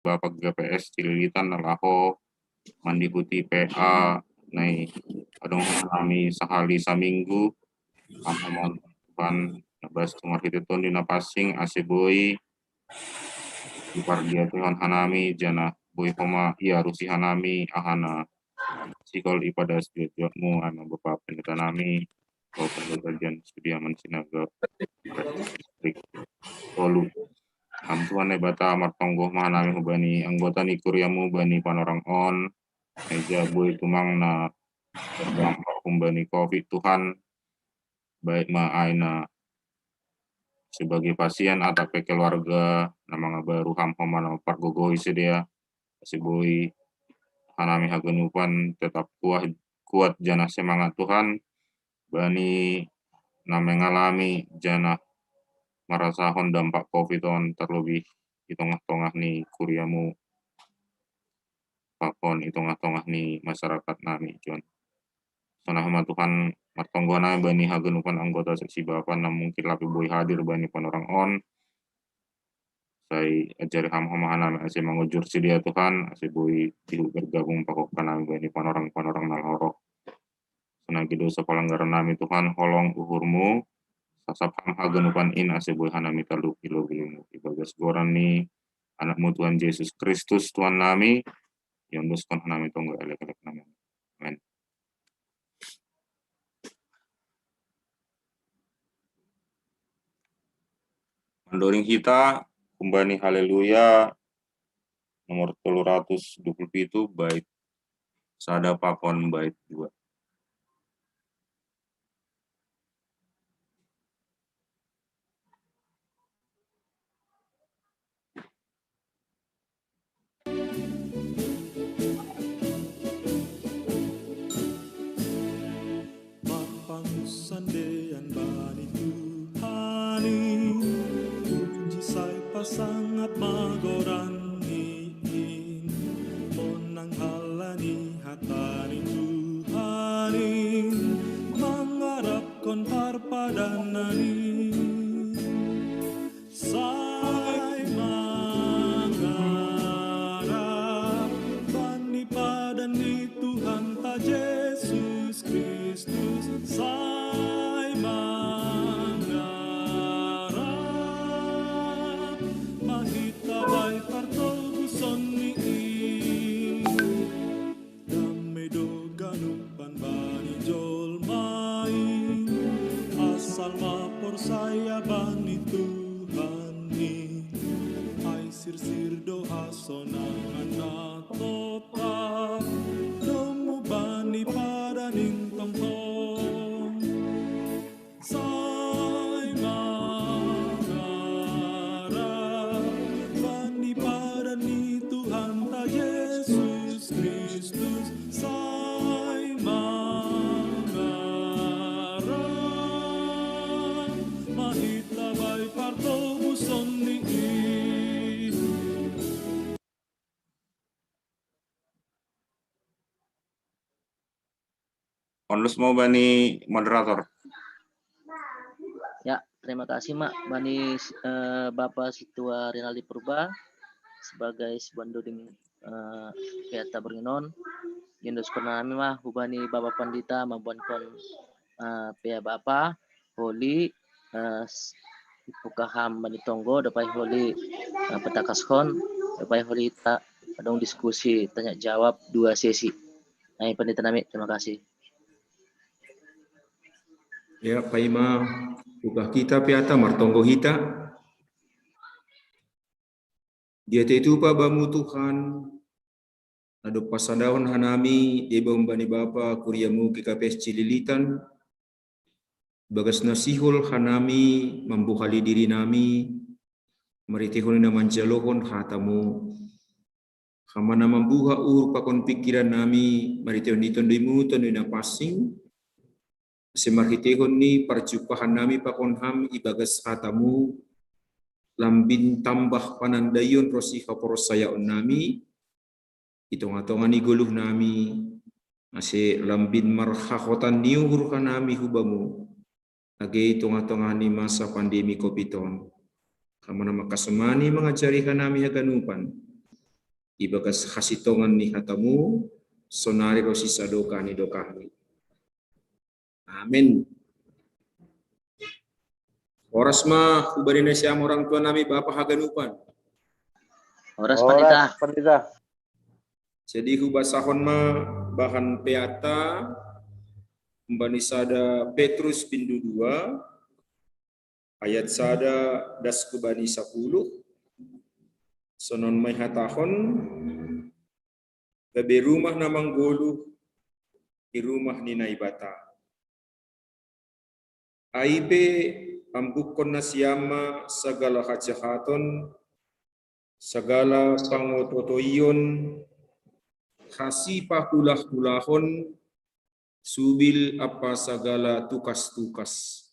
Bapak GPS Cililitan nalaho mandiputi PA nai adong kami sehari saminggu amon pan nabas tumar hiteton di napasing asiboi di pardia tuhan hanami jana boy homa iya rusi hanami ahana sikol ipada studiotmu ana bapak pendeta nami bapak pendeta jan studiaman sinaga distrik Tolu. Tuan bata martonggo mahanami hubani anggota ni kuryamu bani panorang on meja boy tumang na terdampak humbani covid Tuhan baik ma aina sebagai pasien atau keluarga nama baru ham nama pargogoi sedia boy hanami hagenupan tetap kuat jana semangat Tuhan bani nama ngalami jana marasahon dampak covid on terlebih di tengah-tengah nih kuryamu pakon di tengah-tengah nih masyarakat nami John. Sonah Tuhan martonggona bani hagenupan anggota seksi bapan na mungkin lapi boy hadir bani panorang on. Saya ajari ham-hamahan nami asih mangujur sedia Tuhan asih boy bergabung pakok nami bani panorang-panorang nalhorok. Sonah gido sepalanggaran nami Tuhan holong uhurmu sasap ham hagenupan in asih boy hanami talu kilo gilumu ibagas goran ni anakmu Tuhan Yesus Kristus Tuhan nami yang doskon hanami tonggo elek-elek nami. Amen. Mandoring kita kumbani haleluya nomor 327 bait sada pakon bait 2. Sandean bani Tuhani puji sai pasangat magorani onang halani hatani Tuhani mangarap kon parpadanani sai mangarap bani padani Tuhan ta Yesus Kristus sai mangarap mahita bay partoguson ni damay doganupan bani jolmain asal maporsaya bani Tuhan ni ay sirsir doha sonangan na tota domo bani padaning tongtong say mangarap bani padani Tuhan ta Yesus Kristus say mangarap mahita bay partobuson ni Onlus mau bani moderator. Ya, terima kasih Mak bani Bapak Situa Rinaldi Purba sebagai sebandoring Piata Beringon. Yunus Purnami mah hubani Bapak Pandita mabuan kon Pia Bapak Holi Pukaham bani Tonggo dapat Holi petakas kon dapat Holi tak adong diskusi tanya jawab 2 sesi. Nah, Pandita nami terima kasih. Ya, paima buka kita piata martonggo hita. Dia itu pa bamu Tuhan. Ado pasadawan hanami deba umbani bapa kuriamu KKPS Cililitan. Bagas nasihul hanami membuhali diri nami. Meritihun na manjalohon hatamu. Hamana membuha pakon pikiran nami. Meritihun ditondimu tondina pasing. Semarhitehon ni perjumpahan nami pakon ham ibagas hatamu lambin tambah panandayon rosiha porosayaon nami itongatongan iguluh nami ase lambin marhakotan niuhur nami hubamu age itongatongan ni masa pandemi kopiton kamana makasemani mengajari nami haganupan ibagas hasitongan ni hatamu, sonari ro sisa doka ni dokahni. Amin. Oras ma ubarina siam orang tua nami Bapak haganupan. Oras panita. Pandita. Jadi hubasahon ma bahan peata mbani sada Petrus pindu 2 ayat sada das kubani 10 sonon may hatahon gabe rumah namang golu di rumah ni naibata. Aibe ambukon na siyama sagala kajahaton, sagala pangototoyon, hasipa kulah-kulahon, subil apa sagala tukas-tukas.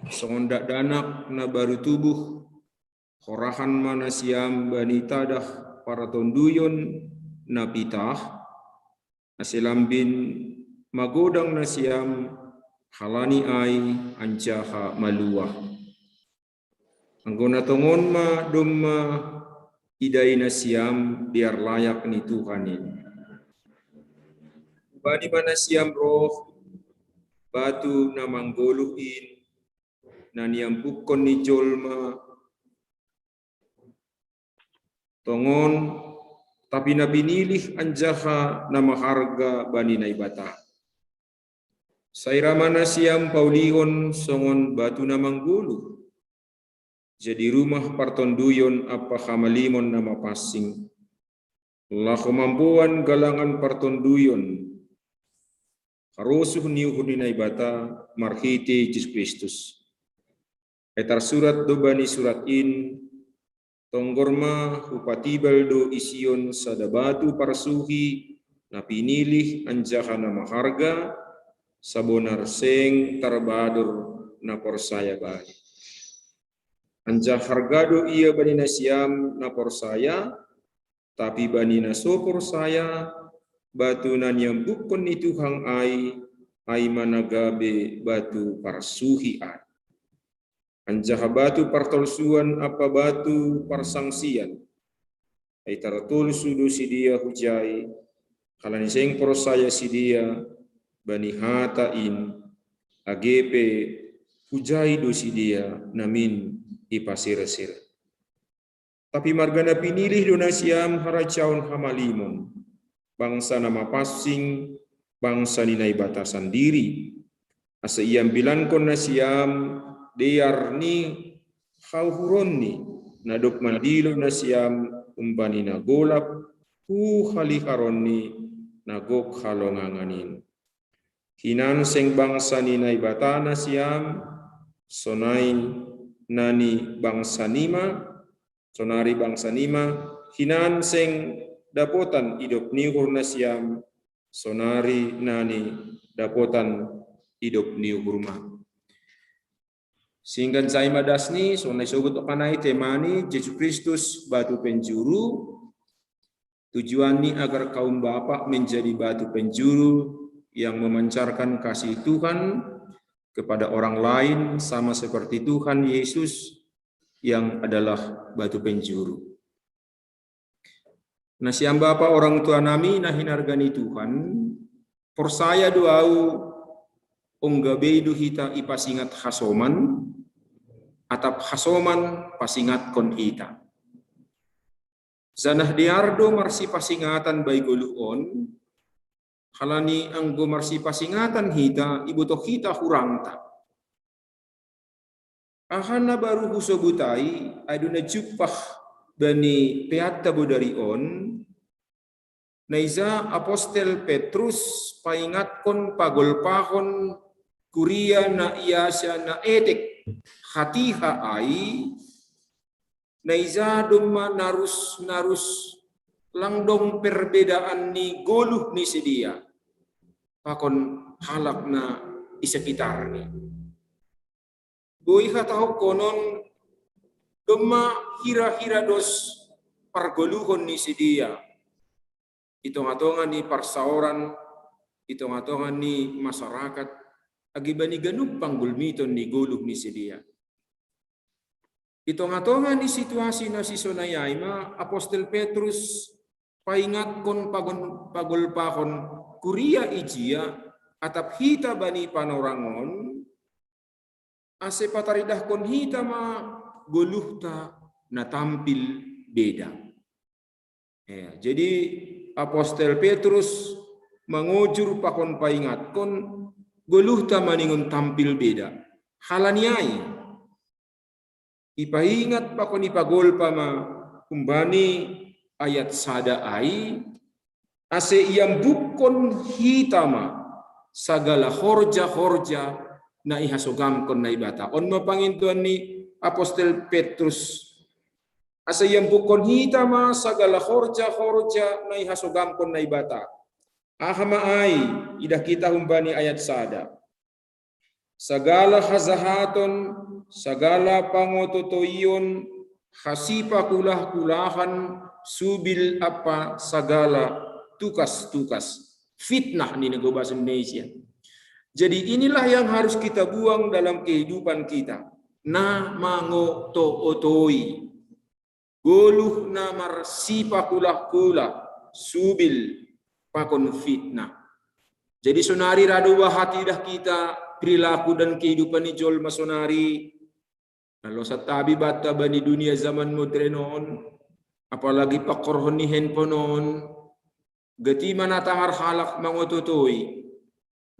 Songondak danak na baru tubuh, horahan mana siam banitadah para tonduyon na pitah, asilambin magodang na siam halani ay anjaha maluah. Anggona tongon ma domma iday na siam biar layak ni Tuhan ini. Bani mana siam roh batu na manggoluhin na niampukon ni jolma tongon tapi na binilih anjaha na maharga bani na ibata. Sairama na siyam paulihon songon batu na manggulu. Jadi rumah partonduyon apa hamalimon na mapasing. La kemampuan galangan partonduyon. Harusuh niuhun na ibata marhiti Yesus Kristus. Etar surat do bani surat in tonggorma upatibal do ision sada batu parsuhi na pinilih anjaha na maharga sabonar seng tarbadur na porsaya baik. Anja hargado ia bani na siam na porsaya, tapi bani na so porsaya, batu na nyambukon ni Tuhan ay managabe batu parsuhi ay. Anja batu partolsuan apa batu parsangsian, ay taratul sudu si dia hujai, kalani seng porsaya si dia, bani hatain agepe hujai dosi dia namin ipasir-sir. Tapi margana pinilih donasiam haracaun hamalimon bangsa nama pasing bangsa ninai batasan diri asa iam bilankon nasiam deyarni hauhuronni nadok mandilo nasiam umbani na golap haliharonni nagok halonganganin. Hinan seng bangsa ni naibatana siam sonai nani bangsa nima sonari bangsa nima hinan seng dapotan idop niuhur na siam sonari nani dapotan idop niuhur ma. Singgan saya madasni sonai sobat okanai temani Yesus Kristus batu penjuru tujuan ni agar kaum bapak menjadi batu penjuru yang memancarkan kasih Tuhan kepada orang lain sama seperti Tuhan Yesus yang adalah batu penjuru. Nah siang Bapak orang tua nami nah hinargani Tuhan, persaya doau onggabeidu hita ipasingat hasoman, atap hasoman pasingat kon hita. Zanah diardo marsi pasingatan baigoluon, halani ang gumarsi pasingatan hita, ibuto hita hurangta. Ahana baru husobutai, aduna jupah bani peata bodarion, naiza apostel Petrus paingatkon pagolpahon kuria na iyasya na etek hatiha ai, naiza duma narus langdong perbedaan ni goluh ni sedia pakon halak na isekitar ni boy hatahok konon gema hira-hira dos pargoluhon ni sedia itong-atongan ni parsaoran itong-atongan ni masyarakat agibani ganug panggulmiton ni goluh ni sedia Itonga-tonga ni situasi na si sonayay ma Apostol Petrus paingat kon pagulpakon kuria ijia atap hita bani panorangon ase pataridah kon hita ma goluhta na tampil beda. Ya, jadi Apostol Petrus mengujur pakon paingat kon goluhta maningon tampil beda. Halaniai ipaingat pakon ipagolpa ma kumbani ayat sada ai ase iyam bukon hitama sagala horja na ihasogam kon na ibata. On mapangintuan ni Apostol Petrus ase iyam bukon hitama sagala horja na ihasogam kon na ibata. Ahama ai idah kita humbani ayat sada. Sagala hazahaton, sagala pangototoyon, hasipa kulah-kulahan, subil apa sagala tukas-tukas. Fitnah nih nego bahasa Indonesia. Jadi inilah yang harus kita buang dalam kehidupan kita. Na mangoto-otoi. Goluh namar sipa kulah-kulah, subil pakon fitnah. Jadi sonari radu hati dah kita perilaku dan kehidupan ijol masonari. Lalu satabi bata bani dunia zaman modernon, apalagi pakorhon ni handphone gati mana tangar halak mangototoi.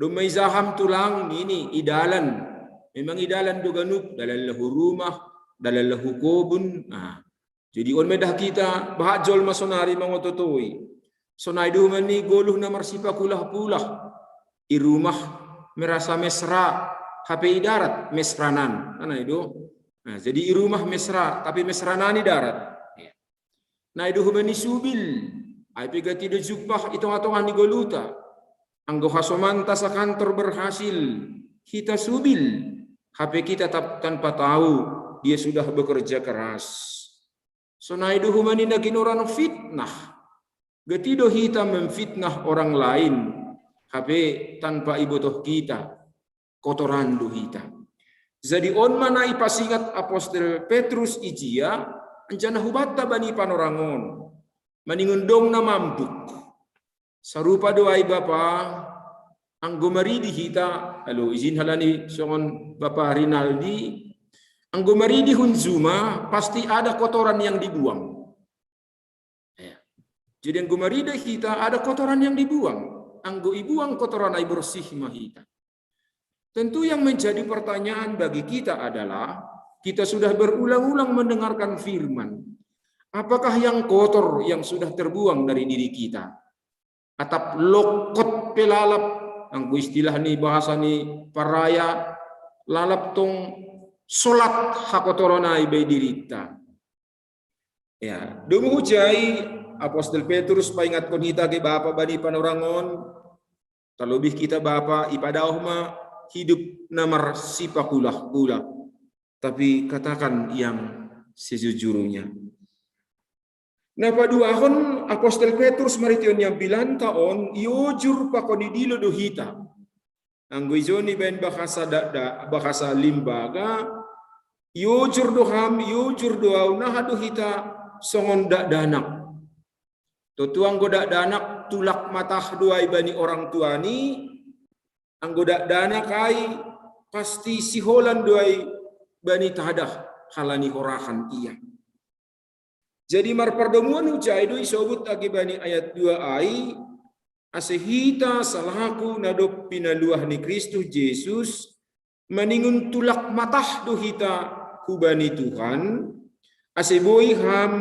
Dumay zaham tulang ini idalan. Memang idalan do ganup dalam lahu rumah, dalam lahu kobun. Nah, jadi on medah kita bahajol masonari mangototoi. Sonai duman ni goluh na marsipa kulah-pulah. I rumah merasa mesra, HP darat mesranan, mana itu? Nah, jadi i rumah mesra, tapi mesranani darat. Nah itu humani subil, ay pigati do jupah itong-atongan ni goluta. Anggo hasomanta sa kantor berhasil, kita subil, HP kita tanpa tahu dia sudah bekerja keras. So na itu humani naging orang fitnah, gatido hita memfitnah orang lain. HP tanpa ibutoh kita kotoran duhita. Jadi on mana ipasingat Apostol Petrus ijia anjana hubata bani panorangon maningundong na mambuk sarupa doai bapa anggo maridi hita alo izin halani songon Bapa Rinaldi anggo maridi hunzuma pasti ada kotoran yang dibuang. Jadi anggo maridi kita ada kotoran yang dibuang. Anggo ibuang kotoran ay bersih mahita. Tentu yang menjadi pertanyaan bagi kita adalah kita sudah berulang-ulang mendengarkan firman. Apakah yang kotor yang sudah terbuang dari diri kita? Atap lokot pelalap, anggo istilah ni bahasa ni paraya lalap tong solat hakotoron ay bay dirita. Ya, dumujay Apostol Petrus paingat kon hita ke Bapa bani panorangon talubih kita Bapa ipadauh ma hidup namar sipakulah-kulah tapi katakan yang sejujurnya. Nah paduahon Apostol Petrus marition yang bilang taon iujur pakoni dilo do hita anggo izoni ben bahasa limbaga iujur doham iujur doau nah do hita songon dak danak. Tutuang godak danak tulak matah duai bani orang tuani, anggodak danak kai pasti siholan duai bani tadah halani horahan iya. Jadi mar pertemuan ujai do isobut agi bani ayat 2 ai asehita salaku nadop pinaluah ni Kristus Yesus maningun tulak matah do hita kubani Tuhan ase boy ham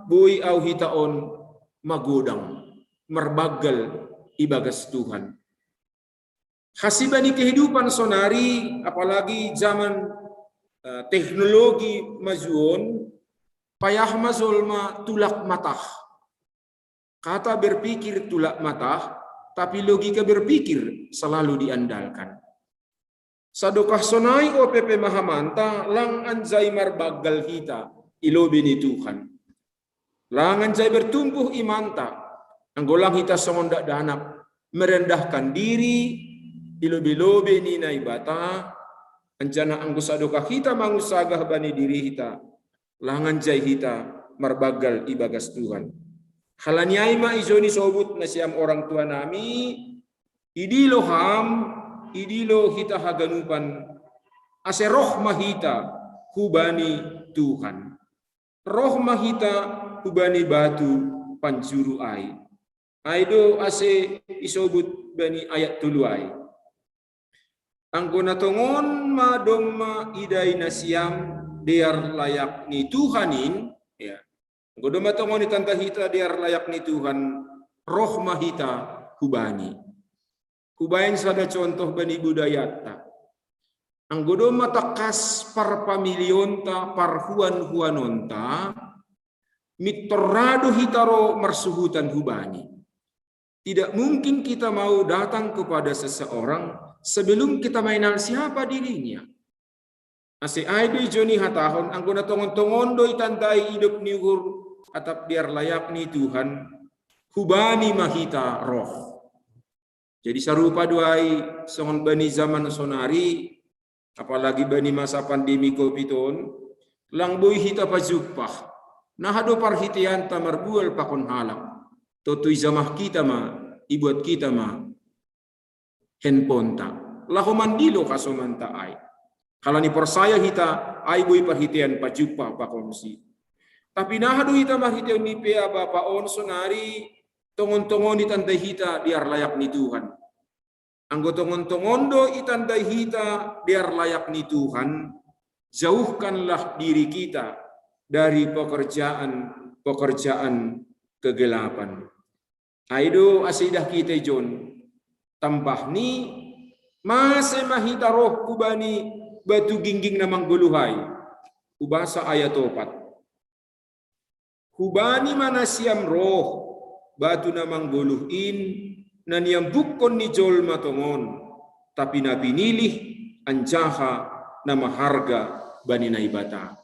boy au hitaon magodang, merbagal ibagas Tuhan. Hasibani kehidupan sonari, apalagi zaman teknologi majuon, payah mazolma tulak matah. Kata berpikir tulak matah, tapi logika berpikir selalu diandalkan. Sadokah sonai OPP mahamanta, lang anjay marbagal kita, ilobi ni Tuhan. Langan saya bertumbuh imanta, anggolang hita songondak danak, merendahkan diri, ilobi-lobi ni naibata, anjana anggo sadoka kita mangusagah bani diri hita, langan jai hita marbagal ibagas Tuhan. Halanyai ma izoni sobut na siyam orang tua nami, idilo hita haganupan, ase roh mahita hubani Tuhan. Roh mahita hubani batu panjuru ai. Aido ase isobut bani ayat tuluai. Anggona tongon madoma idai nasiam dear layak ni Tuhanin, ya. Godoma tongon ni tanta hita dear layak ni Tuhan, roh mahita hubani. Hubain sada contoh bani budayata. Ang godoma takas par pamilionta par huan-huanonta, mitorrado hitaro marsuhutan hubani. Tidak mungkin kita mau datang kepada seseorang sebelum kita mengenal siapa dirinya. Ase aido joni hatahon anggona tongon-tongon doi tandai hidup niur atap biar layak ni Tuhan hubani mahita roh. Jadi sarupa duai songon bani zaman sonari apalagi bani masa pandemi Covid-19 lang boy hita pajupah nahado parhitian tamarbual pakon halak totoi zamah kita ma ibuat kita ma handphone ta laho mandilo kasomanta ay kalau ni persaya hita ay boy parhitian pajupah pakon si. Tapi nahado hita mahitian ni pea bapa on sonari tongon-tongon itandai hita diar layak ni Tuhan. Anggo tongon-tongon do itandai hita diar layak ni Tuhan, jauhkanlah diri kita dari pekerjaan kegelapan. Aido asidah kita John tambah ni masih mahita roh kubani batu gingging namang guluhai. Ubasa ayat 4. Hubani mana siam roh batu namang guluhin nan yang bukon ni jol matongon tapi na pinilih anjaha nama harga bani naibata.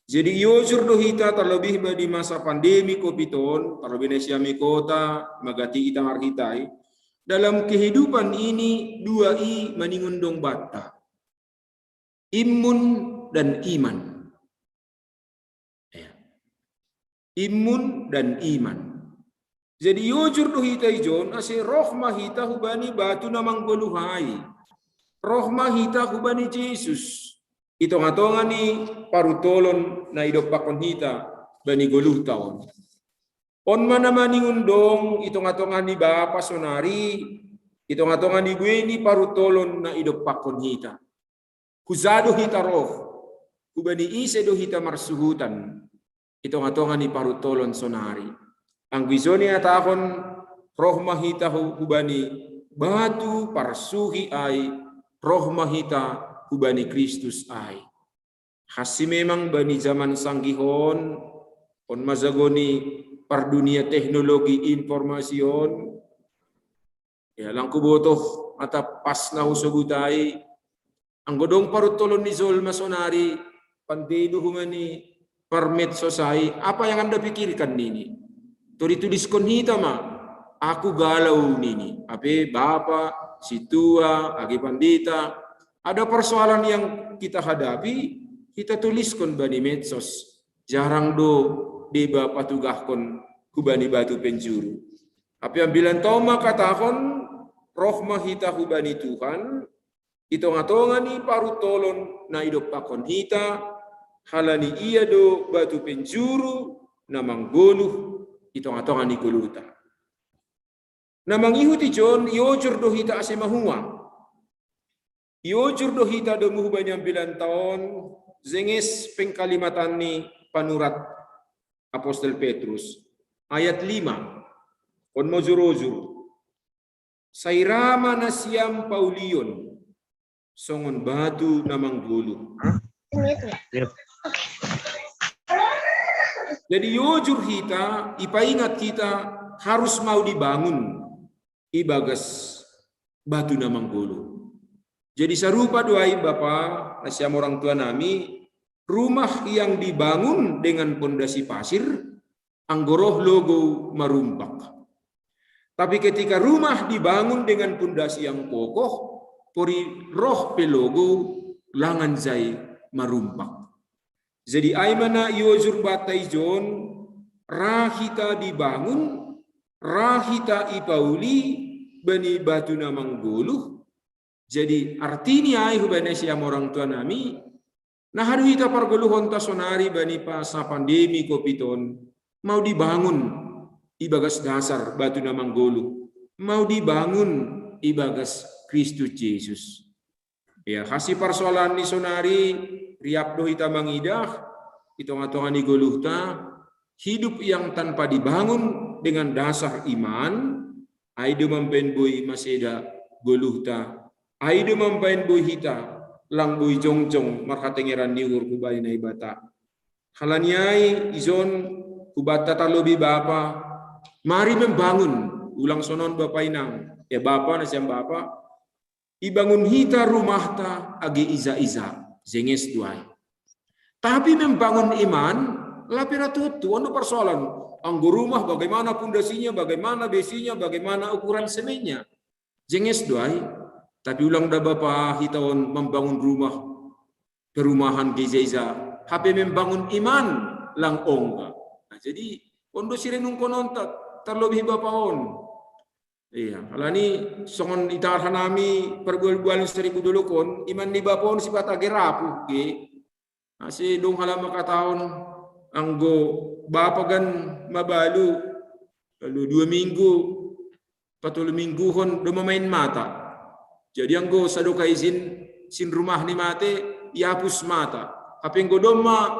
Jadi yojur dohita terlebih di masa pandemi Covid-19 terlebih siami kota magati itang arhitai dalam kehidupan ini dua i maningundong bata imun dan iman. Imun dan iman. Jadi yujur dohita ijon ase roh mahita hubani batu namang goluhai. Roh mahita hubani Yesus. Itong-atongan ni parutolon na idop pakon hita bani goluh taon. On manamani undong itong-atongan ni bapa sonari itong-atongan ni bueni parutolon na idop pakon hita. Huzado hita roh hubani ise dohita marsuhutan. Itong-atongan ni parutolon sonari. Ang gizoni atakon roh mahita hubani batu parsuhi ay roh mahita hubani Kristus ay. Hasi memang bani zaman sanggihon on mazagoni par dunia teknologi informasyon ya lang kubotoh atap pas na husugutai ang godong parutolon ni Zol masonari pandedo humani permit sosai, apa yang Anda pikirkan nini? Tulis hita ma, aku galau nini. Ape bapa, si tua, agi pandita, ada persoalan yang kita hadapi, kita tuliskan bani medsos. Jarang do di bapa tugahkon hubani batu penjuru. Ape yang bilang toma katakon roh mahita hubani Tuhan, itong-atongan ni parutolon na idop pakon hita, halani iya do batu penjuru namang goluh itong-atongan ni guluta. Namang ihuti John iojur do hita ase mahua. Iojur do hita do muhubanyang bilang taon zenges pengkalimatan ni panurat Apostol Petrus ayat 5 on mojur-ojur. Sairama na siyam paulion songon batu namang guluh. Jadi yujur kita, ipaingat kita harus mau dibangun ibagas batu namang gulu. Jadi serupa doai Bapa, nasiam orang tua nami, rumah yang dibangun dengan pondasi pasir, anggoroh logo marumpak. Tapi ketika rumah dibangun dengan pondasi yang kokoh, pori roh pelogo langan zai marumpak. Jadi aimana iwajur batai jon rahita dibangun, rahita ipauli bani batu namang guluh. Jadi artinya hubane siam orang tua nami nah hadu hita pargoluhon tasonari bani pasa pandemi kopiton mau dibangun ibagas dasar batu namang guluh, mau dibangun ibagas Kristus Yesus. Ya, kasih persoalan ni sonari riap do hita mangidah hitung-hitungan di goluhta hidup yang tanpa dibangun dengan dasar iman aido mampen boy maseda goluhta aido mampen boy hita lang boy jongjong markatengeran diur kubay na ibata halaniai izon kubata talobi bapa mari membangun ulang sonon bapa inang ya bapa na siyang bapa ibangun hita rumah ta agi iza-iza zenges duai. Tapi membangun iman lapira tutu ano persoalan anggo rumah bagaimana pondasinya, bagaimana besinya, bagaimana ukuran semennya. Zenges duai. Tapi ulang da bapa hitawan membangun rumah perumahan geza-iza. HP membangun iman lang ongga. Nah, jadi pondo sirenung konontak terlebih bapaon. Iya, kalau ini songon itar hanami perbual-bual 1000 dulu kon iman ni bapon sifat agerapu ke masih dong halam makataon anggo bapagan mabalu lalu 2 minggu 40 minggu hon do main mata jadi anggo sadoka izin sin rumah ni mate iapus mata tapi anggo doma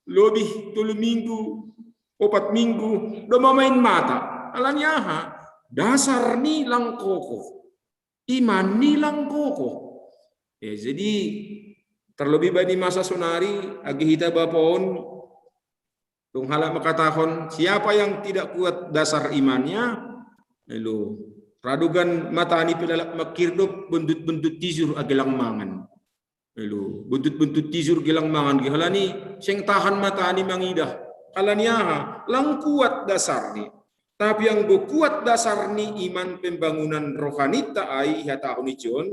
lebih 3 minggu 4 minggu do main mata alanya dasar ni lang kokoh, iman ni lang kokoh. Ya, jadi terlebih bani masa sonari agi hita bapon tung halak makatahon siapa yang tidak kuat dasar imannya lalu radugan mata ni pilalak makirdup bentut-bentut tizur agilang mangan lalu bentut-bentut tizur gilang mangan gihalani sing tahan mata ni mangidah kalaniaha lang kuat dasar ni. Tapi yang kuat dasar ni iman pembangunan rohani ta'ai hata unijon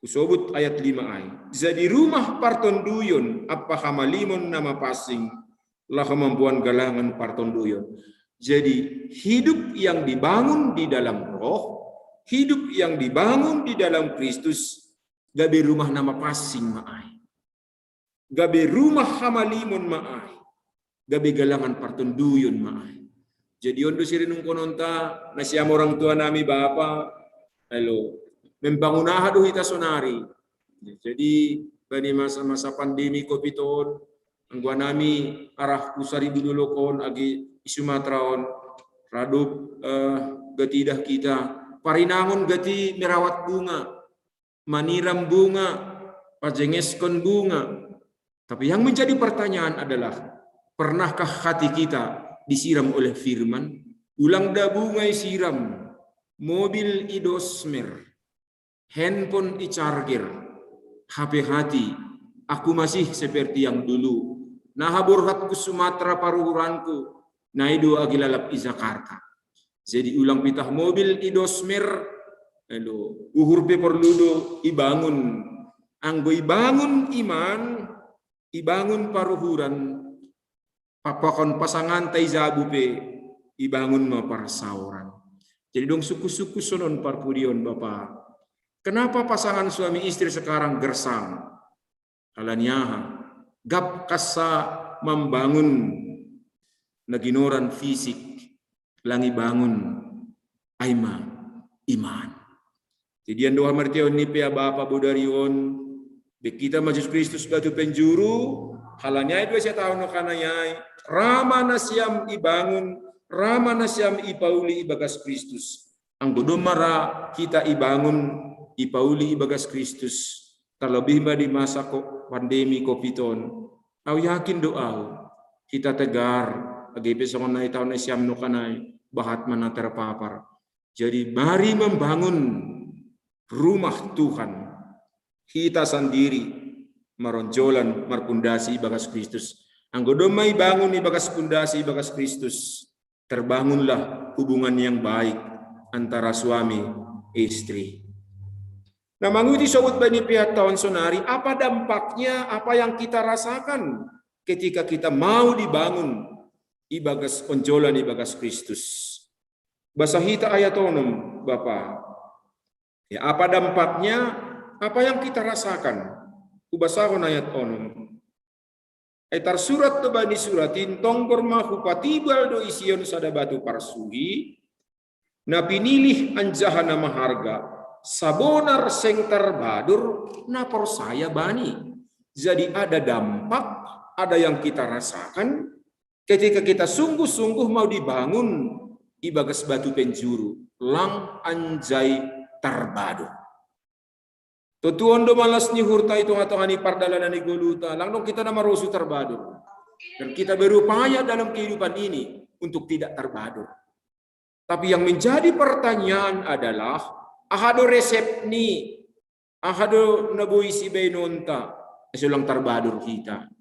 kusobut ayat 5 ay. Jadi rumah parton duyon apa hamalimon nama pasing lah kemampuan galangan parton duyon. Jadi hidup yang dibangun di dalam roh, hidup yang dibangun di dalam Kristus gabe rumah nama pasing maay. Gabe rumah hamalimon maay. Gabe galangan parton duyon maay. Jadi ondo sirinung kononta na siyam orang tua nami bapa lalu membangunaha do hita sonari. Jadi bani masa-masa pandemi kopiton anggua nami arah kusari dulu kon agi Sumatraon radup gatidah kita parinangon gati merawat bunga maniram bunga pajengeskon bunga. Tapi yang menjadi pertanyaan adalah pernahkah hati kita disiram oleh firman, ulang da bungai siram, mobil idosmer, handphone i-charger, HP hati, aku masih seperti yang dulu. Nahaburhatku Sumatera paruhuranku, naido agilalap i Jakarta. Jadi ulang pitah mobil idosmer, lalu uhur peperludo ibangun, anggo ibangun iman, ibangun paruhuran, papakon pasangan tay zabupe ibangun maparsauran. Jadi dong suku-suku sonon parpudion Bapak. Kenapa pasangan suami istri sekarang gersang? Kalanyaha gap kasa membangun naginoran fisik langi bangun aima iman. Jadi yang doa martion ni pea Bapak bodarion bekita majus Kristus batu penjuru halanya itu saya tahu no kanayai rama nasyam ibangun rama nasyam ipauli ibagas Kristus anggo domara kita ibangun ipauli ibagas Kristus terlebih di masa pandemi Covidon au yakin doa kita tegar agi pesongon na itaw nasyam no kanay bahat mana terpapar. Jadi mari membangun rumah Tuhan kita sendiri maronjolan marpundasi bagas Kristus. Anggo domai bangun ni bagas pundasi bagas Kristus. Terbangunlah hubungan yang baik antara suami istri. Nah, manguti sobat bani pihak tahun sonari, apa dampaknya, apa yang kita rasakan ketika kita mau dibangun ibagas onjolan ibagas Kristus. Bahasa hita ayat onom, Bapak. Ya, apa dampaknya, apa yang kita rasakan? Ubasahon ayat onom. Etar surat to bani suratin tong bermahu patibal do ision sada batu parsuhi na pinilih anjahana maharga sabonar seng terbadur na persaya bani. Jadi ada dampak, ada yang kita rasakan ketika kita sungguh-sungguh mau dibangun ibagas batu penjuru lang anjay terbadur. Tutuan do malas ni hurta itu ngatongani pardalanan ni goluta, lang dong kita nama rosu terbadur. Dan kita berupaya dalam kehidupan ini untuk tidak terbadur. Tapi yang menjadi pertanyaan adalah, ahado resep ni, ahado nabuisi benonta, esulang terbadur kita.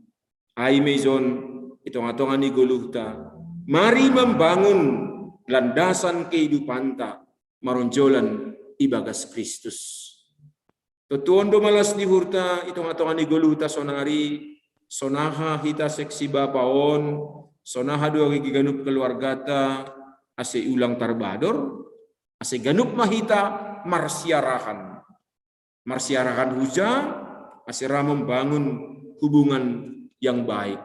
Ay mezon, itu ngatongani goluta, mari membangun landasan kehidupan ta, maronjolan ibagas Kristus. Tutuan do malas di hurta itong atongan ni goluta sonari sonaha hita seksi bapaon sonaha do giganup keluargata ase ulang tarbador ase ganup mahita marsiarahan huja ase ra membangun hubungan yang baik.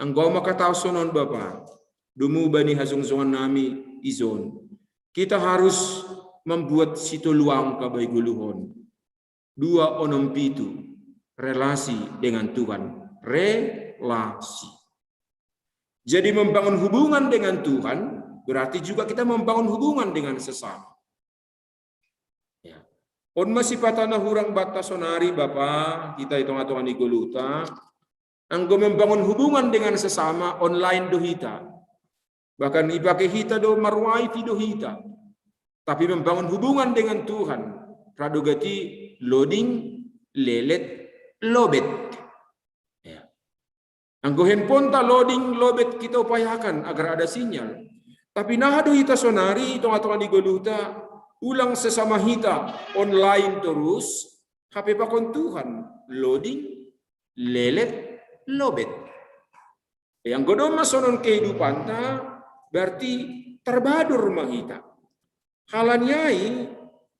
Anggo makataw sonon Bapa dumu bani hasungsungan nami izon kita harus membuat situ luang kabay guluhon. 2:7 relasi dengan Tuhan, relasi. Jadi membangun hubungan dengan Tuhan berarti juga kita membangun hubungan dengan sesama. Ya. On masih patana hurang bata sonari Bapa kita itu ngatuan di goluta, anggo membangun hubungan dengan sesama online dohita. Bahkan ipakai hita do marwai dohita. Tapi membangun hubungan dengan Tuhan radogati loading, lelet, lobet. Ya. Anggo handphone ta loading, lobet kita upayakan agar ada sinyal. Tapi nahado hita sonari itong atongan digoluta ulang sesama hita online terus HP pakon Tuhan loading, lelet, lobet. Yang godoma sonon kehidupan ta berarti terbadur mahita. Halanyai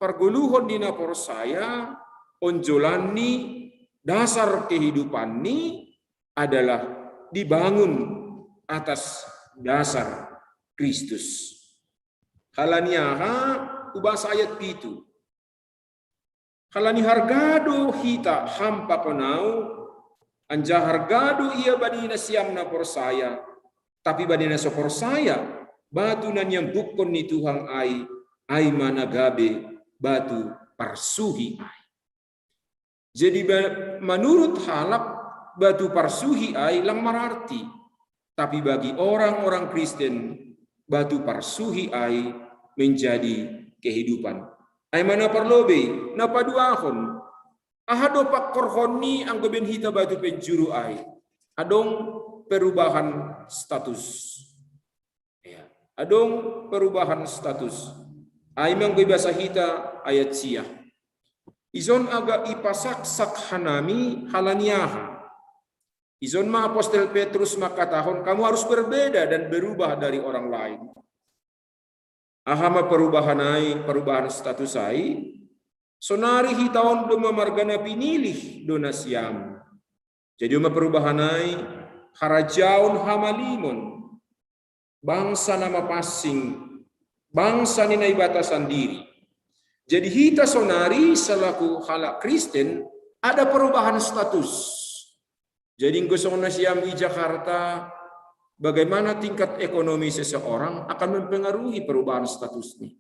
perguluhon dina porsaya onjolani dasar kehidupan ni adalah dibangun atas dasar Kristus. Halaniaha ubas ayat itu. Halani hargado hita hampa konau anja hargado ia badina siamna porsaya tapi badina so porsaya batunan yang bukon ni Tuhan ai managabe batu parsuhi ai. Jadi menurut halap batu parsuhi ai lang mararti. Tapi bagi orang-orang Kristen batu parsuhi ai menjadi kehidupan. Ai mana parlobe na paduahon. Ahado pak korhoni ang gaben hita batu penjuru ai. Adong perubahan status. Ya, adong perubahan status. Ay manggoy basa hita ayat siya. Izon aga ipasaksak hanami halaniaha. Izon ma Apostel Petrus makatahon kamu harus berbeda dan berubah dari orang lain. Ahama perubahan status ai. Sonari hitaon do mamargana pinilih donasiam. Jadi perubahan ai harajaon hamalimon. Bangsa nama passing bangsa ni nai batasan diri. Jadi hita sonari selaku halak Kristen ada perubahan status. Jadi gosong nasiam di Jakarta bagaimana tingkat ekonomi seseorang akan mempengaruhi perubahan status ini.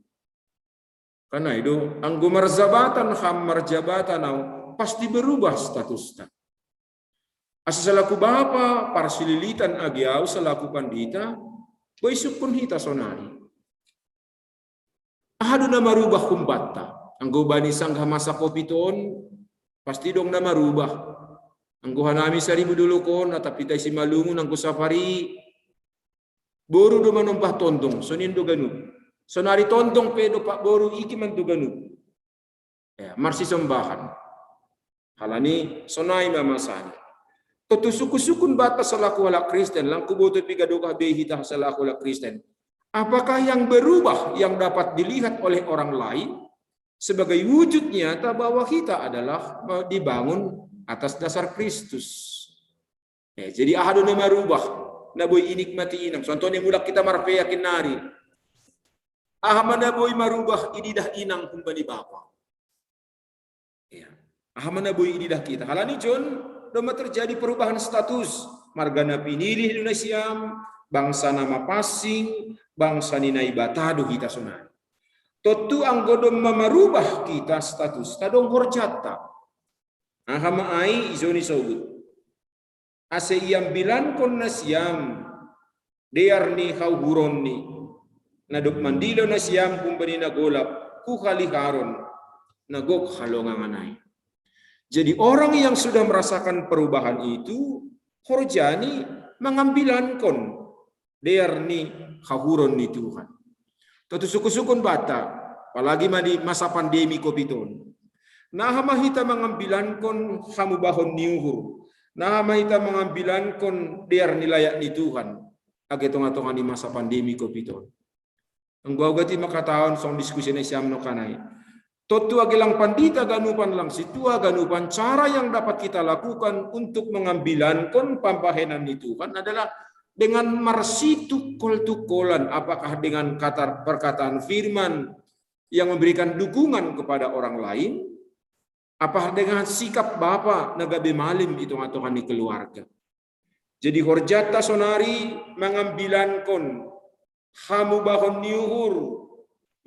Karena itu anggo marjabatan ham marjabatan pasti berubah statusnya. Asa selaku bapa parsililitan agiau selaku pandita besok pun hita sonari. Ahado na marubah kumbatta. Anggo bani sangha masa kopiton, pasti dong na marubah. Anggo hanami 1,000 dulu kon, tapi tay si malungun anggo safari. Boru do manumpah tontong, sonin do ganup. Sonari tontong pedo pak boru iki man do ganup. Ya, marsi sembahan. Halani sonai mamasani. Totu suku-sukun bata selaku ala Kristen, langku boto pigadoka behita selaku ala Kristen. Apakah yang berubah yang dapat dilihat oleh orang lain sebagai wujud nyata bahwa kita adalah dibangun atas dasar Kristus. Ya, jadi ahaduna marubah, naboy inikmati inang. Contohnya mulak kita marpe yakin nari. Ahmana boy marubah ididah inang kumbani bapa. Ya. Ahmana boy ididah kita. Halani John, doma terjadi perubahan status. Margana pinilih Indonesia, bangsa nama pasing, bangsa ninai batado kita sunai. Totu anggodom marubah kita status. Tadong horjata. Ahama ai izoni sogut. Ase iyam bilan kon nasyam. Dearni hauhuronni. Nadok mandilo nasyam kumbani nagolap. Kukhaliharon. Nagok halonganganay. Jadi orang yang sudah merasakan perubahan itu, horjani mengambilan kon. Dearni hauhuron ni Tuhan. Tentu suku-sukun bata, apalagi di masa pandemi COVID-19. Nah mahita mengambilan kon kamu bahon niuhur. Nah mahita mengambilan kon dear nilayak ni Tuhan. Age tonga-tonga di masa pandemi COVID-19. Ang gawagati makataon song diskusi na siyam no kanay. Totu agilang pandita ganupan lang situa ganupan cara yang dapat kita lakukan untuk mengambilan kon pampahenan ni Tuhan adalah dengan marsitukol-tukolan, apakah dengan perkataan firman yang memberikan dukungan kepada orang lain, apakah dengan sikap Bapa nagabe malim itu atuhan di keluarga. Jadi horjata sonari mengambilan kon hamu bahon niuhur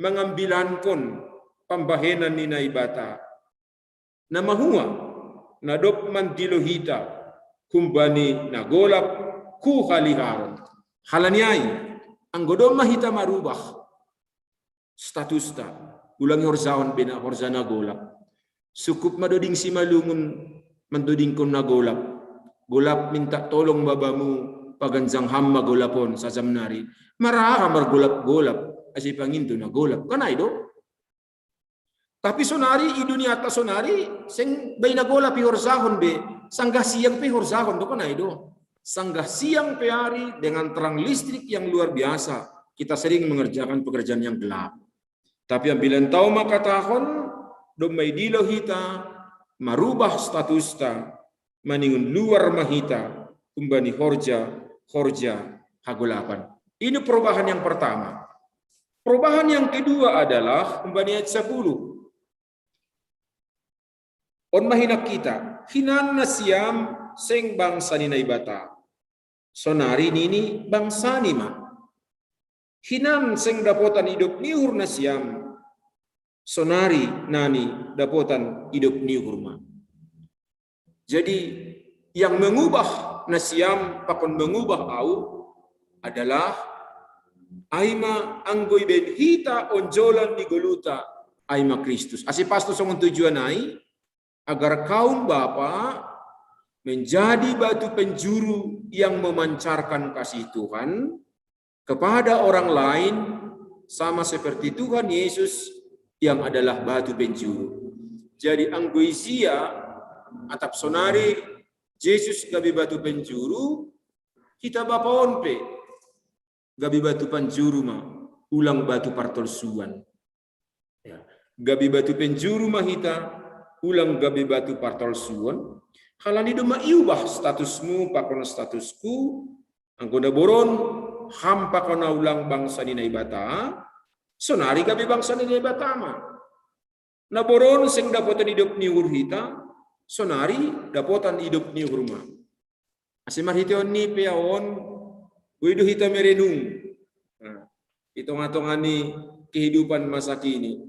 mengambilan kon pambahenan ni naibata namahua nadop mantilohita kumbani nagolap ku haliharon. Halaniay, ang godom mahita marubah. Status ta. Ulang horzaon bina horza nagolap. Sukup madoding si malungun mandoding kon nagolap. Golap minta tolong babamu paganjang ham magolapon sa zamnari. Maraha margolap-golap. Asi panginto nagolap. Kanay do? Tapi sonari, iduniata sonari, sing bay nagolap ihorzahon be, sanggah siyang pe horzahon do kanay do. Sanggah siang peari dengan terang listrik yang luar biasa. Kita sering mengerjakan pekerjaan yang gelap. Tapi yang bilang tahu maka tahun domai dilo hita marubah status ta maningun luar mahita kumbani horja hagulapan. Ini perubahan yang pertama. Perubahan yang kedua adalah kumbani ayat 10. On mahinak kita hinan nasyam seng bangsa ni naibata. Sonari nini bangsa ni ma. Hinan seng dapotan hidup niuhur na siyam. Sonari nani dapotan hidup niuhur ma. Jadi yang mengubah na siyam pakon mengubah au adalah aima anggoy ben hita onjolan di goluta aima Kristus. Asi pasto song tujuan ai agar kaum Bapa menjadi batu penjuru yang memancarkan kasih Tuhan kepada orang lain sama seperti Tuhan Yesus yang adalah batu penjuru. Jadi anggoisia atap sonari Yesus gabi batu penjuru kita bapaon pe gabi batu penjuru ma ulang batu partolsuan. Ya. Gabi batu penjuru mahita ulang gabi batu partolsuan. Halani do maiubah statusmu pakon statusku anggoda boron hampa kona ulang bangsa ni naibata sonari gabi bangsa ni naibata ma na boron sing dapotan hidup ni urhita sonari dapotan hidup ni urma asimar hition ni peaon uidu hita merenung hitung-hitungan ni kehidupan masa kini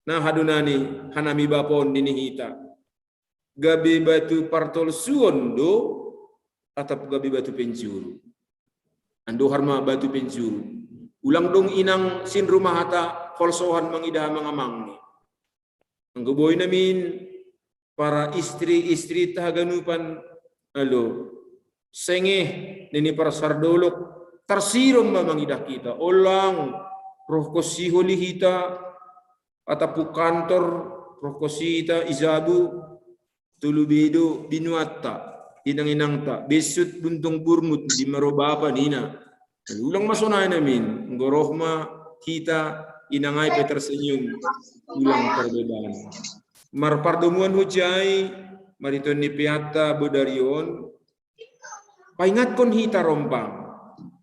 nah hadunani hanami bapon dini hita gabi batu partol suondo atap gabi batu penjuru. Ando harma batu penjuru. Ulang dong inang sin rumah hata kolsohan mangidah mangamangni. Anggoboy namin para istri-istri tahaganupan alo sengeh nini para sardolok tersirom mangidah kita. Olang roh kosiholi hita atapu kantor Prokosita Izabu Tulubido Binuatta Inang-inang ta besut buntung burnut di marobaba nina. Ulang masonay namin ngorohma kita inangay petersenyum ulang perbedaan. Marpardomuan hujay mariton ni piata bodarion paingat kon hita rompang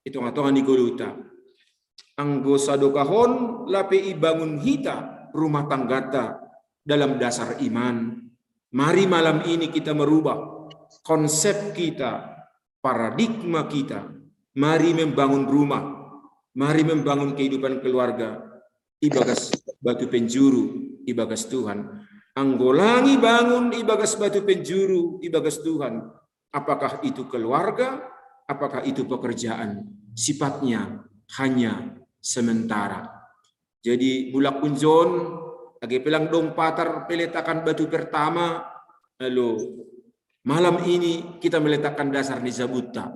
itu ngatongan ni goluta. Anggo sadokahon lape ibangun hita rumah tanggata dalam dasar iman. Mari malam ini kita merubah konsep kita, paradigma kita. Mari membangun rumah, mari membangun kehidupan keluarga. Ibagas batu penjuru, ibagas Tuhan. Anggolangi bangun ibagas batu penjuru, ibagas Tuhan. Apakah itu keluarga, apakah itu pekerjaan? Sifatnya hanya sementara. Jadi bulak unjon, agi pelang dong patar peletakan batu pertama, lalu malam ini kita meletakkan dasar di Zabuta.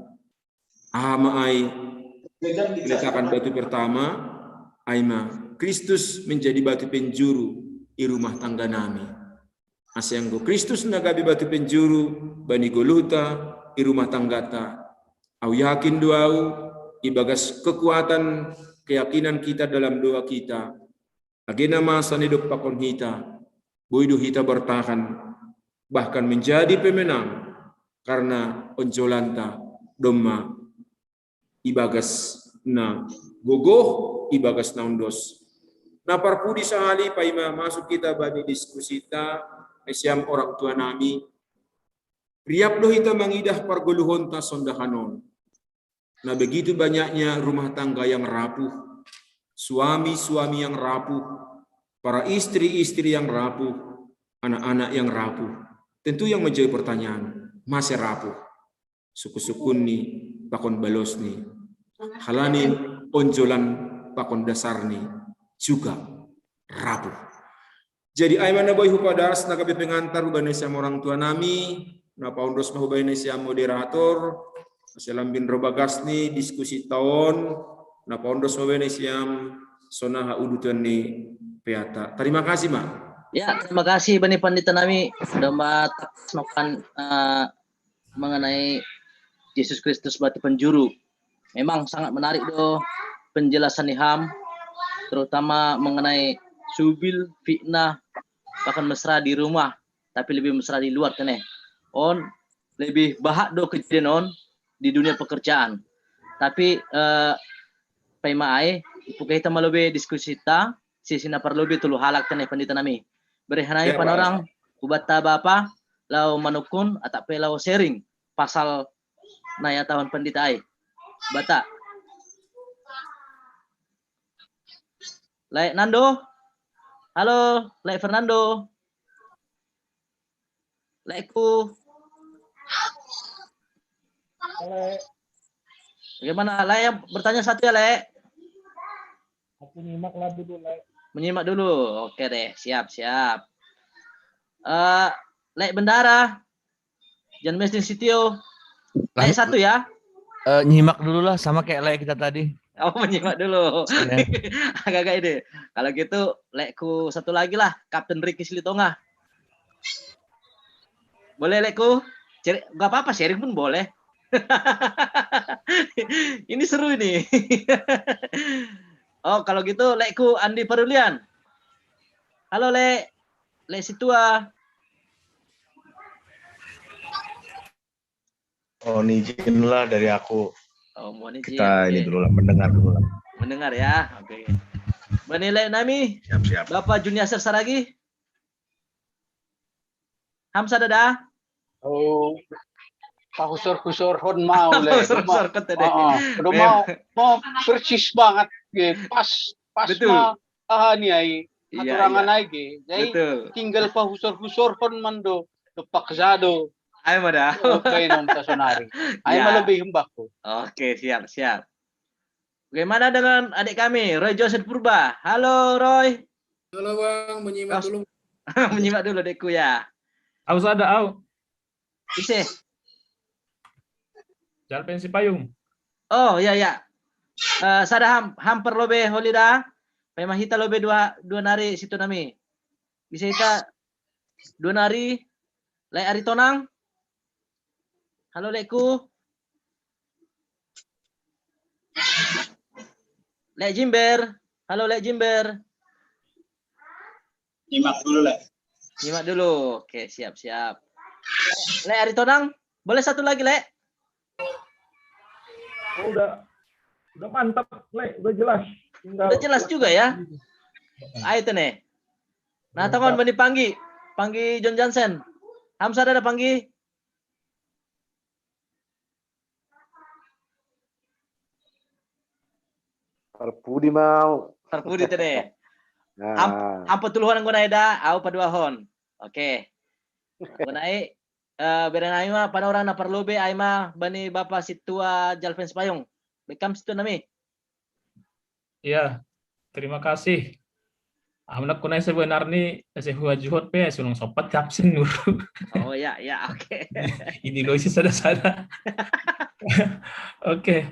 Amaai meletakkan batu pertama, aima Kristus menjadi batu penjuru di rumah tangga nami. Asyanggo Kristus nagabi batu penjuru bani goluta di rumah tanggata. Au yakin doau ibagas kekuatan keyakinan kita dalam doa kita. Agena masa hidup pakon hita, boido hita bertahan bahkan menjadi pemenang karena onjolanta doma ibagas na gogoh ibagas na undos. Na parpudi sahali paima masuk kita bani diskusita siam orang tua nami. Riap do hita mangidah parguluhon ta sondahanon. Na begitu banyaknya rumah tangga yang rapuh, suami-suami yang rapuh, para istri-istri yang rapuh, anak-anak yang rapuh. Tentu yang menjadi pertanyaan, masih rapuh. Suku-sukun ni, pakon balos ni. Halanin onjolan pakon dasar ni, juga rapuh. Jadi ayman na boy hupadas na kabi pengantar hubay siya orang tua nami, na paundos mahubay na siya moderator, Masalambin robagas ni diskusi tahun, na paundos mahubay na siya sonaha udutan ni peata. Terima kasih, Mak. Ya, terima kasih Bani Pandita nami sudah makan mengenai Yesus Kristus batu penjuru. Memang sangat menarik doh penjelasan Ham, terutama mengenai subil, fitnah, bahkan mesra di rumah, tapi lebih mesra di luar kan on lebih bahak doh kejadian on di dunia pekerjaan. Tapi pemaai kita malube diskusi ta sisi na parlobe tulu halak kan Pandita nami. Berehanai panorang ubata bapa lau manukun atau pelau sharing pasal naya tahun Pandita ai. Bata. Lai Nando. Halo, Lai Fernando. Laiku. Lai. Bagaimana? Lai bertanya satu ya, Lai. Aku nyimak lah dulu, Lai. Menyimak dulu. Oke deh, siap. Lai Bendara. Jan Mestin Sitio. Lai satu ya. Nyimak dulu lah sama kayak Lai kita tadi. Oh, menyimak dulu. Ya. Agak-agak ide. Kalau gitu, Laiku satu lagi lah, Kapten Ricky Silitonga. Boleh Laiku? Gak apa-apa, sharing pun boleh. Ini seru ini. Oh, kalau gitu Laiku Andi Perulian. Halo Le Situa. Oh, izinlah dari aku. Oh, mohon izin. Kita ini dulu lah, mendengar dulu lah. Mendengar ya. Oke. Menilai Nami. Siap. Bapak Juniaser Saragi. Hamsa Dada. Oh, kusur hon mau Le. Kusur kata deh. Mau persis banget, pas Betul. mah ni ai aturangan Iya. ai ge. Jadi Betul. tinggal kusur hon mando pakzado. Ayo Mada. Okay non sa sonari. Ay Ya. malubih hembak ko. Oke, siap. Bagaimana dengan adik kami, Roy Joseph Purba? Halo, Roy. Halo Bang, menyimak dulu. Menyimak dulu adikku ya. Aus ada au. Ise. Jalan pensi payung. Oh, ya. Sada hamper lobe holida. Pemahita lobe dua nari situ nami. bisa kita dua nari lek Ari Tonang. Halo lekku. Lek Jimber. Halo lek Jimber. Nyimak dulu lah. Nyimak dulu. Oke, siap. Lek Ari Tonang, boleh satu lagi, Lek? Oh, udah mantap, Le. Udah jelas. Udah jelas juga ya. Ayo tuh nih. Nah, teman Bani Panggi John Jansen. Hamzah ada Panggi. Perpudi mau. Terpudi tuh deh. Nah, Ampo tuluhan gue naida, au paduahon. Oke. Gue naik. Berang aima pada orang na perlu be aima bani Bapak Situa Jalven Sepayung. Bekam situ nami. Iya, terima kasih. Anak kunai sebenarnya saya juhot pe sulung sopat kapsin nur. Oh ya, oke. Ini loh sih sada. Oke.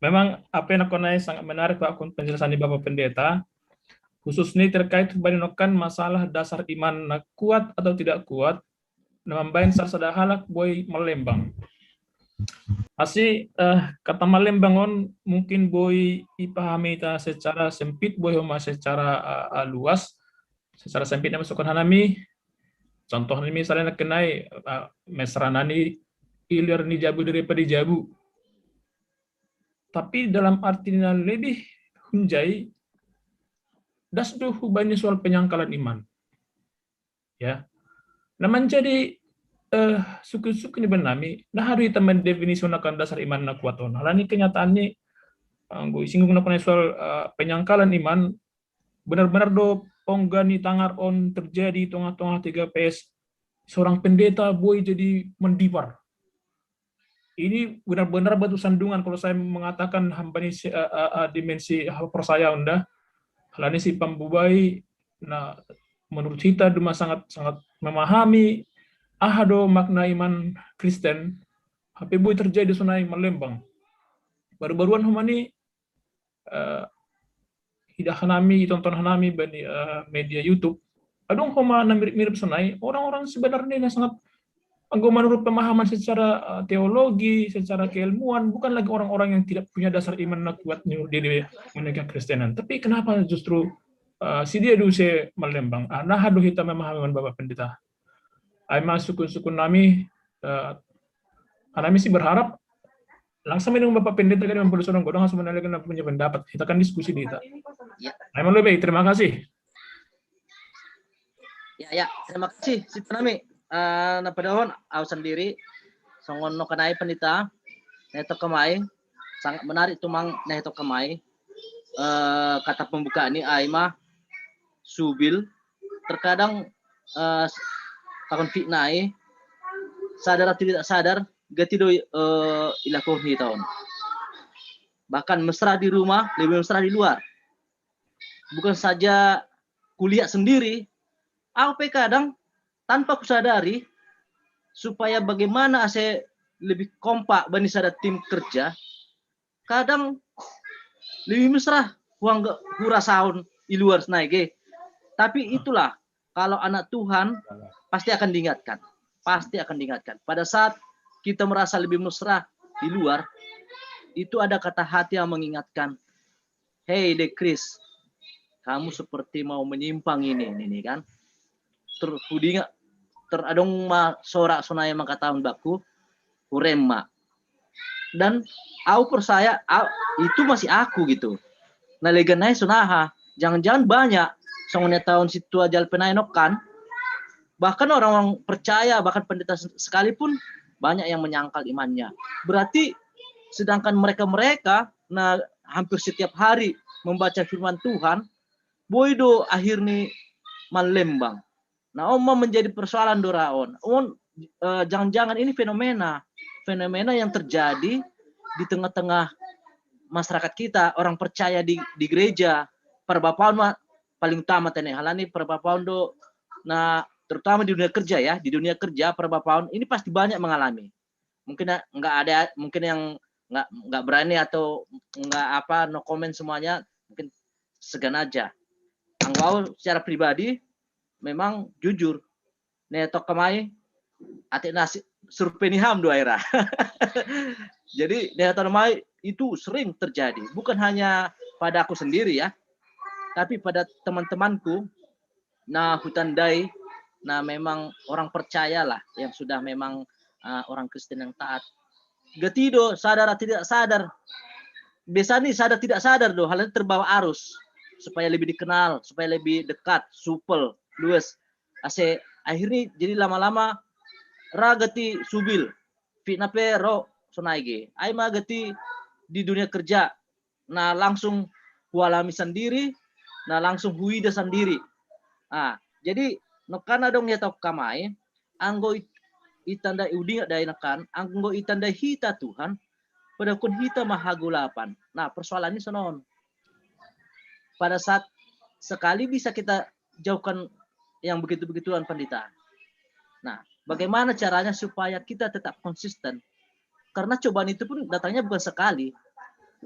Memang apa yang aku naik sangat menarik Pak penjelasan di Bapak Pendeta, khususnya terkait berinokan masalah dasar iman kuat atau tidak kuat, nambahin sarsada halak boy melembang. Asih kata melembang on mungkin boy ipahami ta secara sempit boy homa secara luas, secara sempitnya masukkan hanami. Contoh ini misalnya kenai mesranani ilir ni jabu daripada jabu. Tapi dalam artinya lebih hunjai das do hubanya soal penyangkalan iman. Ya. Nah menjadi suku-suku ini benami, nah hari kita mendefinisikan dasar iman na kuat on. Halani kenyataannya gue singgung nak soal penyangkalan iman benar-benar do ponggani tangar on terjadi tengah-tengah 3 PS seorang pendeta boy jadi mendibar. Ini benar-benar batu sandungan kalau saya mengatakan hamba ini dimensi persaya unda halani si pambubai nah menurut kita Duma sangat memahami ahado makna iman Kristen HP boy terjadi sunai melembang baru-baruan humani hidah hanami tonton hanami bani media YouTube adong homa mirip-mirip sunai orang-orang sebenarnya yang sangat menurut pemahaman secara teologi, secara keilmuan, bukan lagi orang-orang yang tidak punya dasar iman kuat di mereka Kristenan. Tapi kenapa justru si dia duse melembang? Nah, haduh kita memahami Bapak Pendeta. Aima sukun-sukun nami, kami sih berharap langsung dengan Bapak Pendeta kan memperlu seorang godong langsung menanyakan punya pendapat. Kita kan diskusi di kita. Aima lebih terima kasih. Ya, terima kasih si nami. Na padahon aku sendiri songon no kanai pendeta neto kemai sangat menarik tumang neto kemai kata pembuka ini aima subil terkadang takon fitnai sadar atau tidak sadar gatido ilakohi tahun bahkan mesra di rumah lebih mesra di luar bukan saja kuliah sendiri aku kadang tanpa kusadari supaya bagaimana saya lebih kompak bani sada tim kerja kadang lebih mesra huang hurasaun di luar snaige tapi itulah kalau anak Tuhan pasti akan diingatkan pada saat kita merasa lebih mesra di luar itu ada kata hati yang mengingatkan hey De Chris kamu seperti mau menyimpang ini kan terhudinga teradong sorak sonaya mangkataon baku huremma dan aku percaya itu masih aku gitu nah leganai sunaha jangan-jangan banyak songonya tahun situ ajal penainokan bahkan orang-orang percaya bahkan pendeta sekalipun banyak yang menyangkal imannya berarti sedangkan mereka nah hampir setiap hari membaca firman Tuhan boido akhirnya melembang. Nah, menjadi persoalan doraon. Jangan-jangan ini fenomena yang terjadi di tengah-tengah masyarakat kita, orang percaya di gereja, perbapaun paling utama tene halani perbapaun do. Nah, terutama di dunia kerja perbapaun ini pasti banyak mengalami. Mungkin nggak ada, mungkin yang nggak berani atau nggak no comment semuanya, mungkin segan aja. Angwau secara pribadi memang jujur. Netok kemai ate nasi surpeniham dua era. Jadi netok kemai itu sering terjadi, bukan hanya pada aku sendiri ya, tapi pada teman-temanku. Nah, hutandai, nah memang orang percayalah yang sudah memang orang Kristen yang taat. Getido sadar atau tidak sadar. Biasanya sadar tidak sadar doh, hal itu terbawa arus supaya lebih dikenal, supaya lebih dekat, supel, luas. Akhirnya jadi lama-lama ragati subil, fitnape ro sonaige. Ai magati di dunia kerja. Nah, langsung hualami sendiri, nah langsung huida sendiri. Ah, jadi nokana dong ya tok kamai, anggo itanda uding dai nakan, anggo itanda hita Tuhan, pada kun hita mahagulapan. Nah, persoalannya sonon. Pada saat sekali bisa kita jauhkan yang begitu-begituan pendeta. Nah, bagaimana caranya supaya kita tetap konsisten? Karena cobaan itu pun datangnya bukan sekali,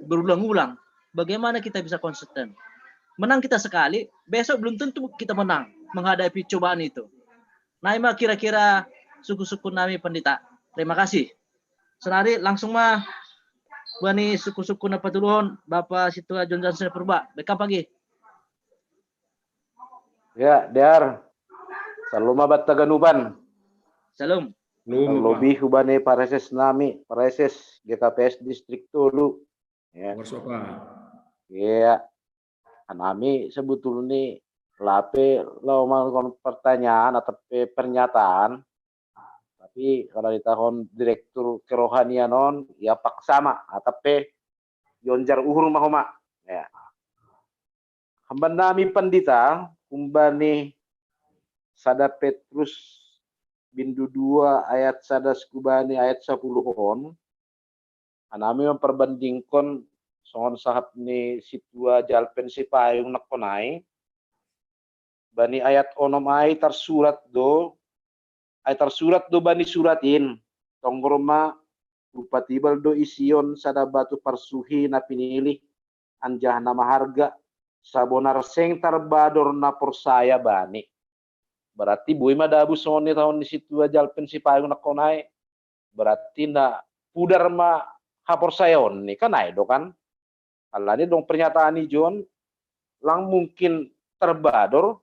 berulang-ulang. Bagaimana kita bisa konsisten? Menang kita sekali, besok belum tentu kita menang menghadapi cobaan itu. Nah, ima kira-kira suku-suku nami pendeta. Terima kasih. Senari langsung mah bani suku-suku na patuluhon Bapak Situa John Johnson Purba. Beka pagi. Ya, Dar. Saluma Bataganuban. Salam. Lebih hubane pareses nami, pareses GKPS distrik Tulu. Ya. Iya. Nami sebetulnya lape lo melakukan pertanyaan atau pernyataan. Tapi kalau di tahun direktur kerohanian non ya paksama atau yonjar uhur mahoma. Ya. Hamba nami pendeta kumbani sada Petrus bindu 2 ayat sada skubani ayat 10 on. Anami memperbandingkan songon sahat ni situa jalpen si payung nakonai. Bani ayat onom ay tersurat do bani suratin tongroma upatibal do ision sada batu parsuhi na pinilih anjah nama harga sabonar seng tarbador na persaya bani. Berarti bui madabu soni tahun di situ jalpen si payung nakonai. Berarti na pudar ma haporsayon ni kan ay do kan. Alani dong pernyataan ni John lang mungkin terbador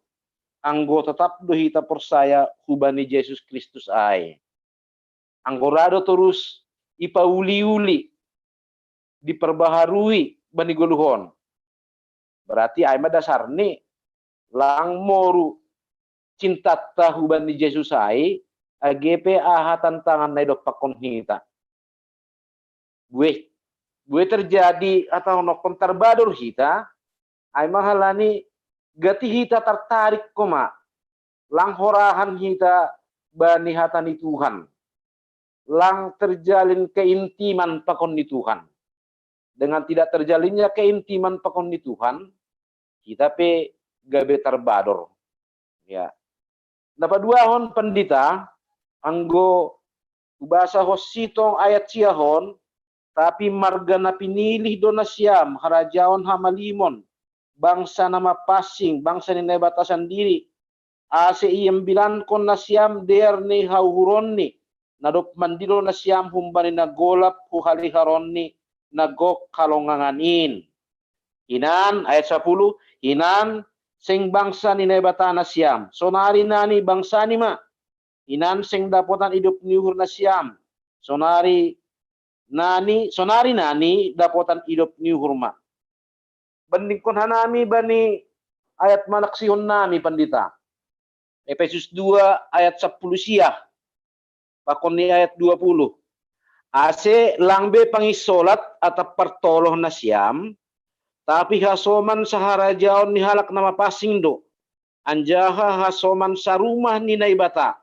anggo tetap dohita persaya hubani Yesus Kristus ay. Anggorado terus ipauli-uli diperbaharui bani goluhon. Berarti ay dasar ni lang moru cinta tahu bani Yesus ay AGP aha tantangan na idok pakon hita. Gue terjadi atau nokon terbadur hita ay mahalani gati hita tertarik koma lang horahan hita bani hatani Tuhan lang terjalin keintiman pakon di Tuhan. Dengan tidak terjalinnya keintiman pakon di Tuhan kita pe gabe terbador ya. Dapat 2 hon pendeta anggo bahasa hositong ayat siahon tapi marga na pinilih do na siyam harajaon hamalimon bangsa nama pasing bangsa ni batasan diri ase iyem bilan kon na siyam der ni hauhuron ni nadop mandilo na siyam humbani na golap huhaliharon ni nagok kalonganganin hinan ayat 10 hinan sing bangsa ni nebata na siyam sonari nani bangsa ni ma hinan sing dapotan hidup niuhur na siyam sonari nani dapotan hidup ni hurma. Bandingkon hanami bani ayat manaksihon nami pandita. Efesus 2 ayat 10 siah. Pakon ni ayat 20. Ase langbe pangisolat atau pertoloh na siyam. Tapi hasoman saharajaon ni halak nama pasing do. Anjaha hasoman sarumah ni naibata.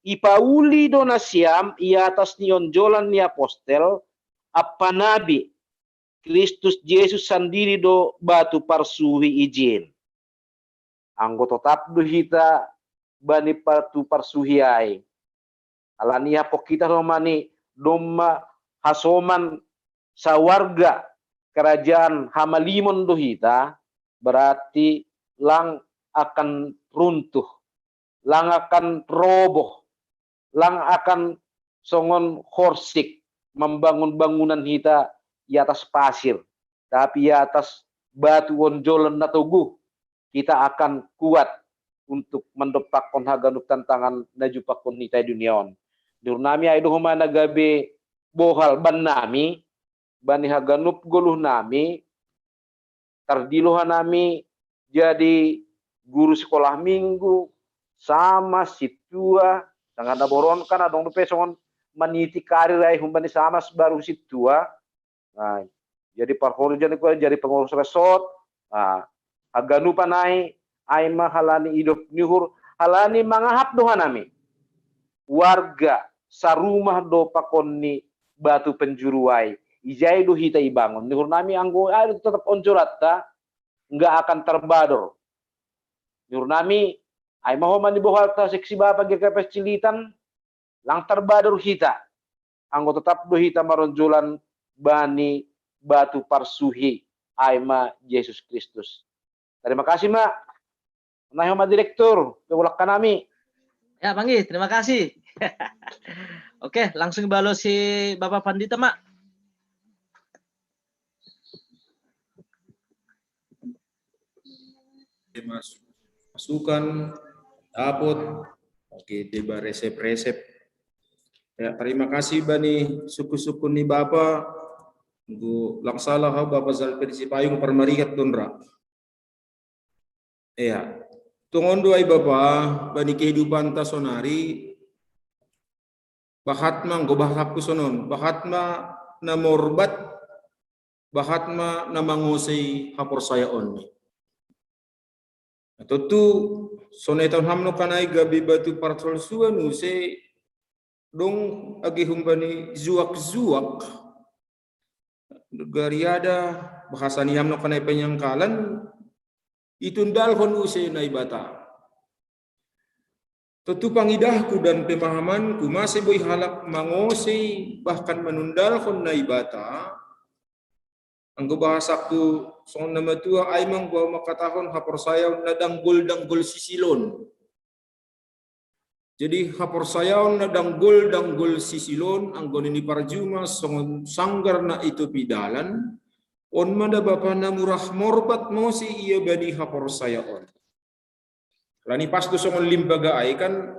Ipauli do na siyam ia atas nionjolan ni apostel apa nabi Kristus Yesus sendiri do batu parsuhi izin. Anggo tetap do hita bani batu parsuhi ay. Alania pokita romani doma hasoman sawarga kerajaan hamalimon do hita berarti lang akan runtuh, lang akan roboh, lang akan songon horsik membangun bangunan kita di atas pasir, tapi di atas batu onjolan na tugu kita akan kuat untuk mendepakkan haganup tantangan najupakon kita di duniaon. Nami ay duhuma nagabe bohal ban nami, bani haganup guluh nami, tardiluhan nami jadi guru sekolah minggu sama situa sangat naboron kan adong lupa songon maniti karir ay humbani sama baru situa. Nah, jadi parhorjan ko jadi pengurus resort. Nah, haganupa nai ay mahalani hidup nyuhur halani mangahap doha nami warga sarumah do pakonni batu penjuruai ijai do hita ibangun nyuhur nami anggo ay tetap oncolat ta nggak akan terbador nyuhur nami ay mahoman di bohal ta seksi bapa GKP Cilitan lang terbador hita anggo tetap do hita maronjolan bani batu parsuhi ay ma Yesus Kristus. Terima kasih, Mak. Nah, Mas Direktur, kewulak ka nami. Ya, Panggi, terima kasih. Oke, langsung balos si Bapak Pandita, Mak. Masukan, dapot, oke, deba resep-resep. Ya, terima kasih bani suku-suku ni Bapak. Gu laksalah Bapak Zalpir si payung permarikat donra. Ya. Tungon doay Bapa bani kehidupan ta sonari bahat mang go bahak sonon bahat ma na morbat bahat ma na mangosay hapor saya on atau tu sonetan hamno kanay gabi batu partsol suan use dong agi humbani zuak gariada bahasa ni hamno kanay penyangkalan itundal hon use na ibata. Tentu pangidahku dan pemahamanku masih boy halak mangosei bahkan menundal hon na ibata. Anggo bahasaku song nama tua aimang bawa makatahon hapor sayaw na danggol sisilon. Jadi hapor sayaw na danggol sisilon anggo ni parjuma song sanggar na itu pidalan. On mada bapa na murah morbat mo si iya bani hapor saya on. Lani pas tu songon limbaga ay kan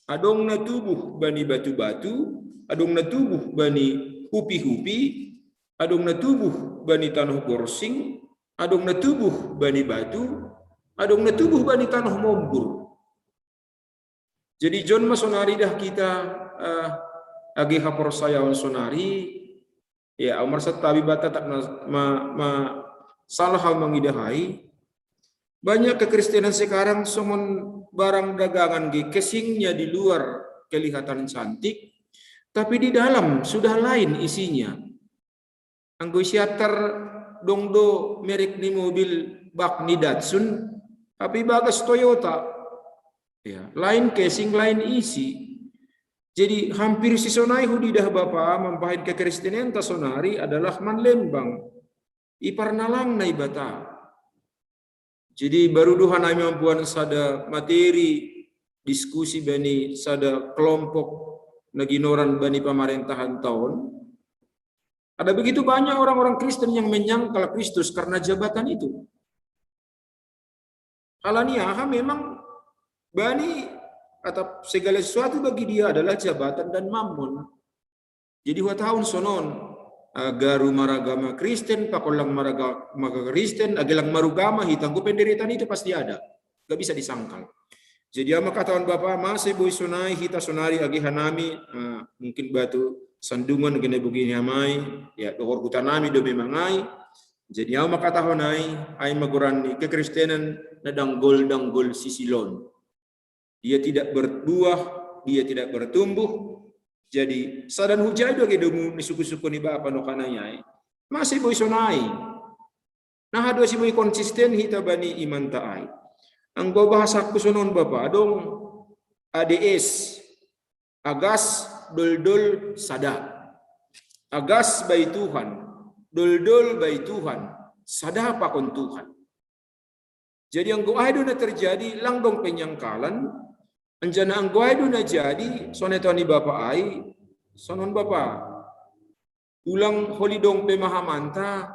adong na tubuh bani batu-batu, adong na tubuh bani hupi-hupi, adong na tubuh bani tanah gorsing, adong na tubuh bani batu, adong na tubuh bani tanah mombur. Jadi John masonari dah kita agi hapor saya on sonari. Ya, Umar Satabi bata tak salah hal mengidahai. Banyak kekristenan sekarang somon barang dagangan kesingnya di luar kelihatan cantik, tapi di dalam sudah lain isinya. Anggo siater dongdo merek ni mobil bak ni Datsun, tapi bagas Toyota. Ya, lain casing, lain isi. Jadi hampir si sonai hudidah Bapa mempahit kekristenan ta sonari adalah manlembang. Iparnalang na ibata. Jadi baru duhan ay mampuan sada materi diskusi bani sada kelompok naginoran bani pemerintahan tahun. Ada begitu banyak orang-orang Kristen yang menyangkal Kristus karena jabatan itu. Alaniah memang bani atau segala sesuatu bagi dia adalah jabatan dan mammon. Jadi tahun sonon agaru maragama Kristen, pakolang maragama Kristen, agelang marugama hitang penderitaan itu pasti ada. Gak bisa disangkal. Jadi ama katawan Bapa masih boy sonai hita sonari agi hanami mungkin batu sandungan gene begini amai ya dokor kutanami do memangai. Jadi ama katawan ay magurani kekristenan na danggol sisilon. Dia tidak berbuah, dia tidak bertumbuh. Jadi sadan hujai do gedemu ni suku-suku ni Bapa no kanayai. Masih boy sonai. Nah hado si boy konsisten hita bani iman taai. Ang bahasa kusonon Bapa dong ADS agas dol sada. Agas bay Tuhan, dol bay Tuhan, sada pa kon Tuhan. Jadi anggo aiduna terjadi langdong penyangkalan, anjana anggo aiduna jadi sonetoni Bapak ai, sonon Bapak. Ulang holidong pemahamanta,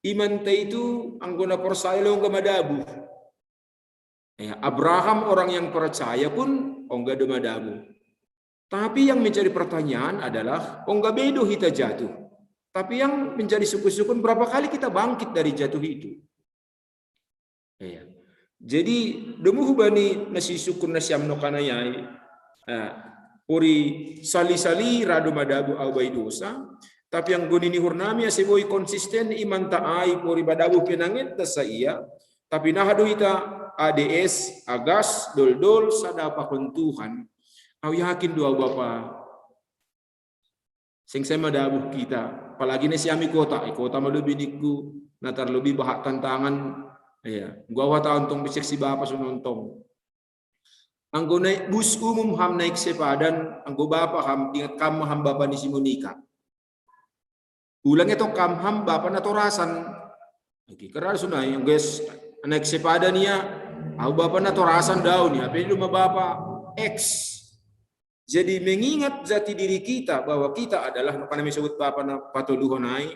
iman itu anggona percaya lo enggak madabu. Ya, Abraham orang yang percaya pun enggak madabu. Tapi yang menjadi pertanyaan adalah enggak bedo kita jatuh. Tapi yang menjadi syukur-syukur berapa kali kita bangkit dari jatuh itu. Ya. Jadi demu hubani nasi syukur nasi amno kanayai. Ori sali-sali rado madabu au bai dosa. Tapi yang gonini hurnami asiboi konsisten iman taai pori badabu penangit dasa iya. Tapi nahadu ita ADS agas dol-dol sadapa kon Tuhan. Au yakin doa Bapa. Sing saya madabu kita. Apalagi nasi ami kota malubi niku natar lebih bahak tantangan. Ya, gua tahun tong bisik si Bapa sunontong. Anggo naik bus umum ham naik sepadan, anggo Bapa ham ingat kam ham Bapa ni Simonika. Ulang itu kam ham Bapa na torasan. Oke, karena sunai guys naik sepadan niya, au Bapa na torasan daun ya, tapi rumah Bapa X. Jadi mengingat jati diri kita bahwa kita adalah karena disebut Bapa na patuluhonai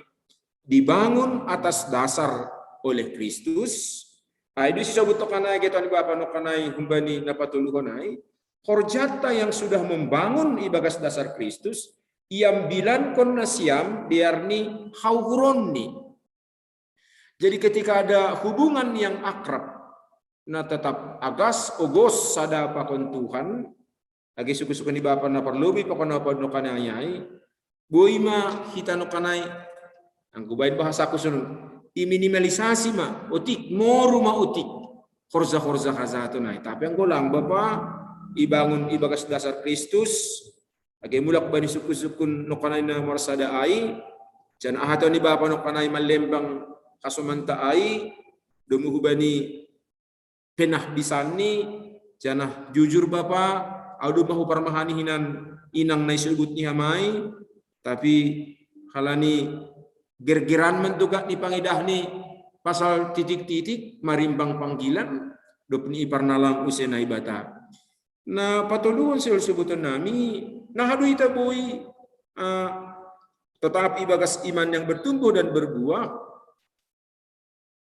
dibangun atas dasar oleh Kristus. Itu disebut tokanai gitu ni Bapa nokanai humbani napatuluhonai. Horjata yang sudah membangun ibagas dasar Kristus, iam bilan kon nasiam diarni hauhuronni. Jadi ketika ada hubungan yang akrab, nah tetap agas ogos sada pakon Tuhan, lagi suku-suku ni Bapa na perlubi pakon apa nokanai, boima kita nokanai, ang kubain bahasa aku sun. Iminimalisasi ma otik moru ma otik horza kazato nai tapi ang golang Bapa ibangun ibagas dasar Kristus age mulak bani suku-sukun no kanay na marsada ai jan ahato ni Bapa no kanay malembang kasumanta ai dumuhu bani penah bisani janah jujur Bapa audu mahu parmahani hinan inang nai sugut ni hamai tapi halani gergeran mentuga ni pangidah ni pasal titik-titik marimbang panggilan dopni iparnalang usenai bata. Na patuluan sil sebutan nami nahadu ita boy tetap ibagas iman yang bertumbuh dan berbuah.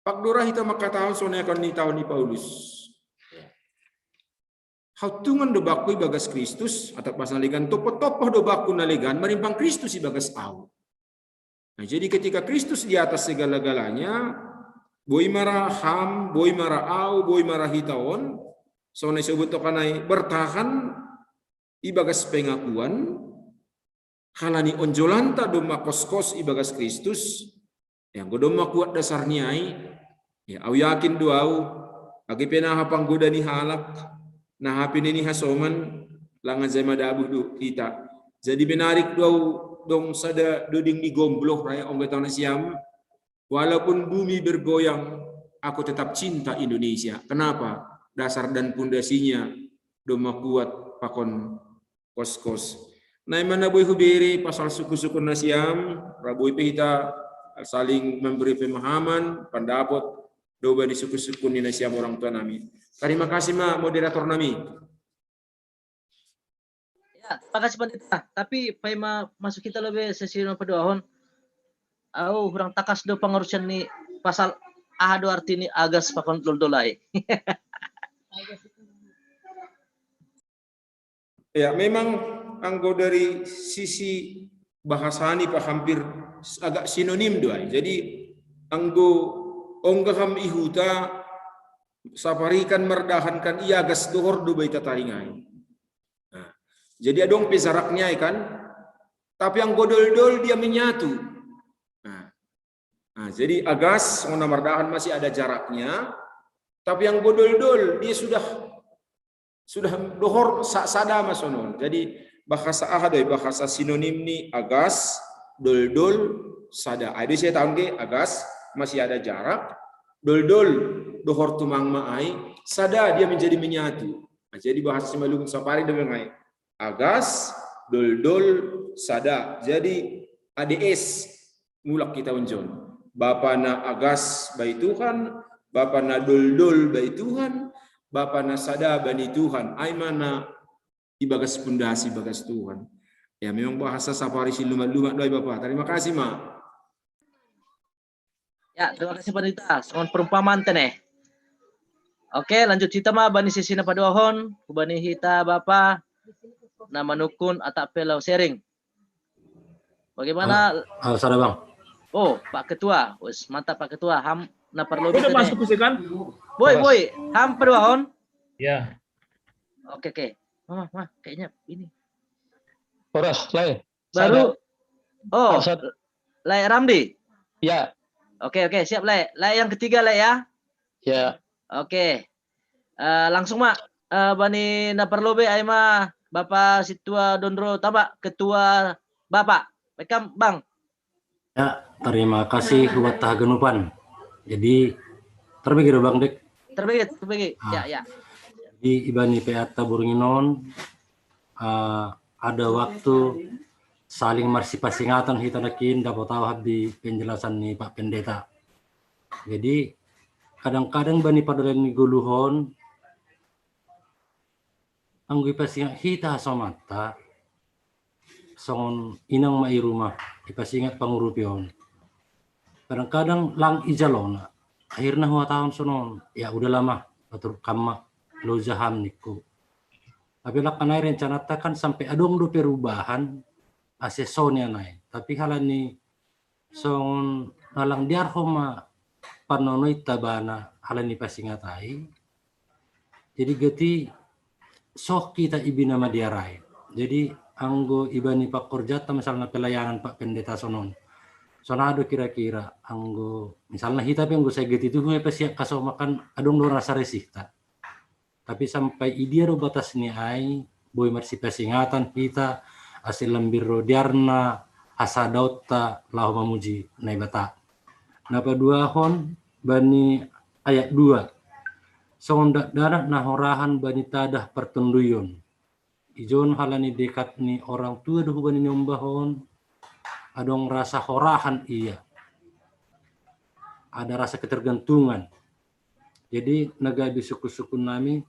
Pakdora hita makatahon sonekan ni tahun ni Paulus. Hautungan do baku ibagas Kristus atau pasaligan topo-topo do baku naligan marimbang Kristus ibagas au. Nah, jadi ketika Kristus di atas segala-galanya, boy marah ham, boy marah au, boy marah hitaon, so disebut tokanai bertahan ibagas pengakuan, halani onjolanta doma kos-kos ibagas Kristus, yang godoma kuat dasarnya ya au yakin doau, agi penaha panggoda ni halak, nah hapin ini hasoman, langan zai madabu do kita. Jadi menarik doau dong sada duding di gombloh raya onggetang siam walaupun bumi bergoyang aku tetap cinta Indonesia. Kenapa? Dasar dan pondasinya doma kuat pakon kos-kos. Nah mana boy hubiri pasal suku-suku nasiam raboy pihita saling memberi pemahaman pendapat doba di suku-suku ni nasiam orang tua nami. Terima kasih ma moderator nami. Ya, terima kasih Pendeta. Tapi paima masuk kita lebih sesi nomor pedoahon. Au kurang takas do pengurusan ni pasal ahado arti ni agas pakon dolai. Ya, memang anggo dari sisi bahasani pak hampir agak sinonim doai. Jadi anggo onggaham ihuta saparikan merdahankan iagas dohor do baita taringai. Jadi adong pesaraknya kan, tapi yang godol-dol dia menyatu. Nah, jadi agas ngona mardahan masih ada jaraknya, tapi yang godol-dol dia sudah dohor sada masonon. Jadi bahasa ahadoi bahasa sinonim ni agas, dol-dol, sada. Ada saya tahu ke agas masih ada jarak, dol-dol dohor tumang maai, sada dia menjadi menyatu. Nah, jadi bahasa Simalungun sapari dengan ngai. Agas, dol-dol, sada. Jadi ADS mulak kita unjon. Bapa na agas bayi Tuhan, Bapa na dol-dol bai Tuhan, Bapa na sada bani Tuhan, ai mana ibagas pundasi bagas Tuhan. Ya memang bahasa safari silumat-lumat doy Bapak. Terima kasih, Mak. Ya, terima kasih Pendeta. Soal perumpamaan teneh. Oke, lanjut kita mah bani sisi na paduahon, bani hita Bapa nama nukun atap pelau sharing. Bagaimana? Sada Bang. Oh, Pak Ketua. Wes, mantap Pak Ketua. Ham na perlu Udah masuk sih kan? Boy, ham paduahon. Ya. Oke. Mama, kayaknya ini. Poros, Lai. Baru. Oh, Sada. Lai Ramdi. Ya. Oke, siap Lai. Lai yang ketiga Lai ya. Ya. Oke. Langsung Mak. Bani na perlu be ai mah Bapak Situa Dondro Tabak Ketua Bapak. Welcome Bang. Ya, terima kasih buat tahagenupan. Jadi terbagi Bang Dek. Terbagi. Ya. Di ibani peata Burunginon ada waktu saling marsipasingatan kita nakin dapat tahu di penjelasan nih Pak Pendeta. Jadi kadang-kadang bani pada ni guluhon anggi pasingat hita somata songon inang mai rumah ipasingat pangurupion. Kadang-kadang lang ijalona akhirnya huwa tahun sonon ya udah lama atur kama lo jaham niku. Tapi lakanai rencana kan sampai adong do perubahan asesonya nai. Tapi halani songon halang diar homa panonoi tabana halani pasingatai. Jadi geti sok kita ibina madiarai. Jadi anggo ibani Pak Korjata misalnya pelayanan Pak Pendeta sonon. Sonado kira-kira anggo misalnya hita anggo saya geti itu gue pesiak kaso makan adong do rasa resihta. Tapi sampai idia do batas ni ai boy marsi pesingatan kita asil lembir rodiarna asadauta lahu mamuji nai bata. Napa dua hon bani ayat 2. Sondak darah nahorahan bani tadah pertunduyun. Ijon halani dekat ni orang tua doh bani nyombahon adong rasa horahan iya. Ada rasa ketergantungan. Jadi nagabi suku-suku nami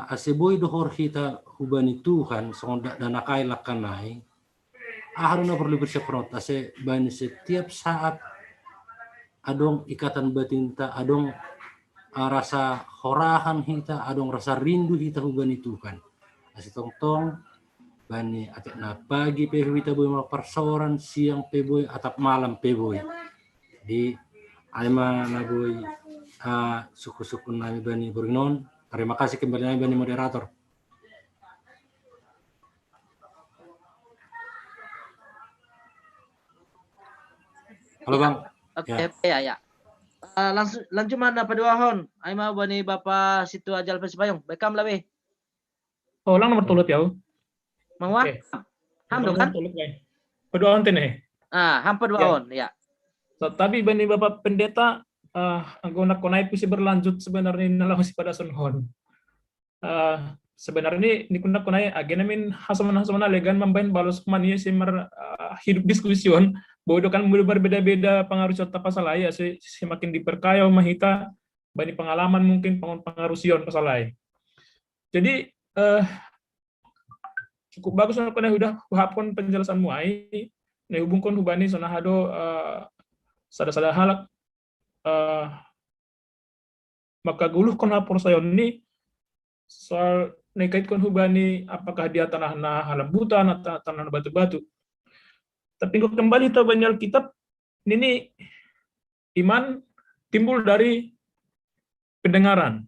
aseboy dohor kita hubani Tuhan sondak danakai lakanai haruna perlu bersyukur ase bani setiap saat adong ikatan batinta adong rasa horahan kita adong rasa rindu kita hubani Tuhan ase tong bani atik na pagi pehoy kita boy malparsoran siang peboy atap malam peboy di aima na boy suku-suku nami bani Burunginon. Terima kasih kembali Bani moderator. Halo Bang. Oke, ya. Lanjut mana paduahon. Ai mau Bani Bapak Situ Ajal Pesipayung. Bekam lebih. Oh, lang nomor tulut ya. Mau wa? Ham dong kan? Paduahon teneh. Ham paduahon, ya. Tapi Bani Bapak Pendeta anggo nakonai pusi berlanjut sebenarnya nalah si pada sonhon. Sebenarnya ini kuna konai agenamin hasamana legan membain balos mania simer hidup diskusion bodoh kan berbeda-beda pengaruh serta pasal ya semakin diperkaya mahita bani pengalaman mungkin pengaruh sion pasal lain. Jadi cukup bagus konai udah hapon penjelasanmu ai ne hubungkon hubani sonahado sada-sada halak maka guluh kon hapor sayon ni soal nekait kon hubani apakah dia tanah halambutan atau tanah batu-batu. Tapi kok kembali ke banyak kitab ini iman timbul dari pendengaran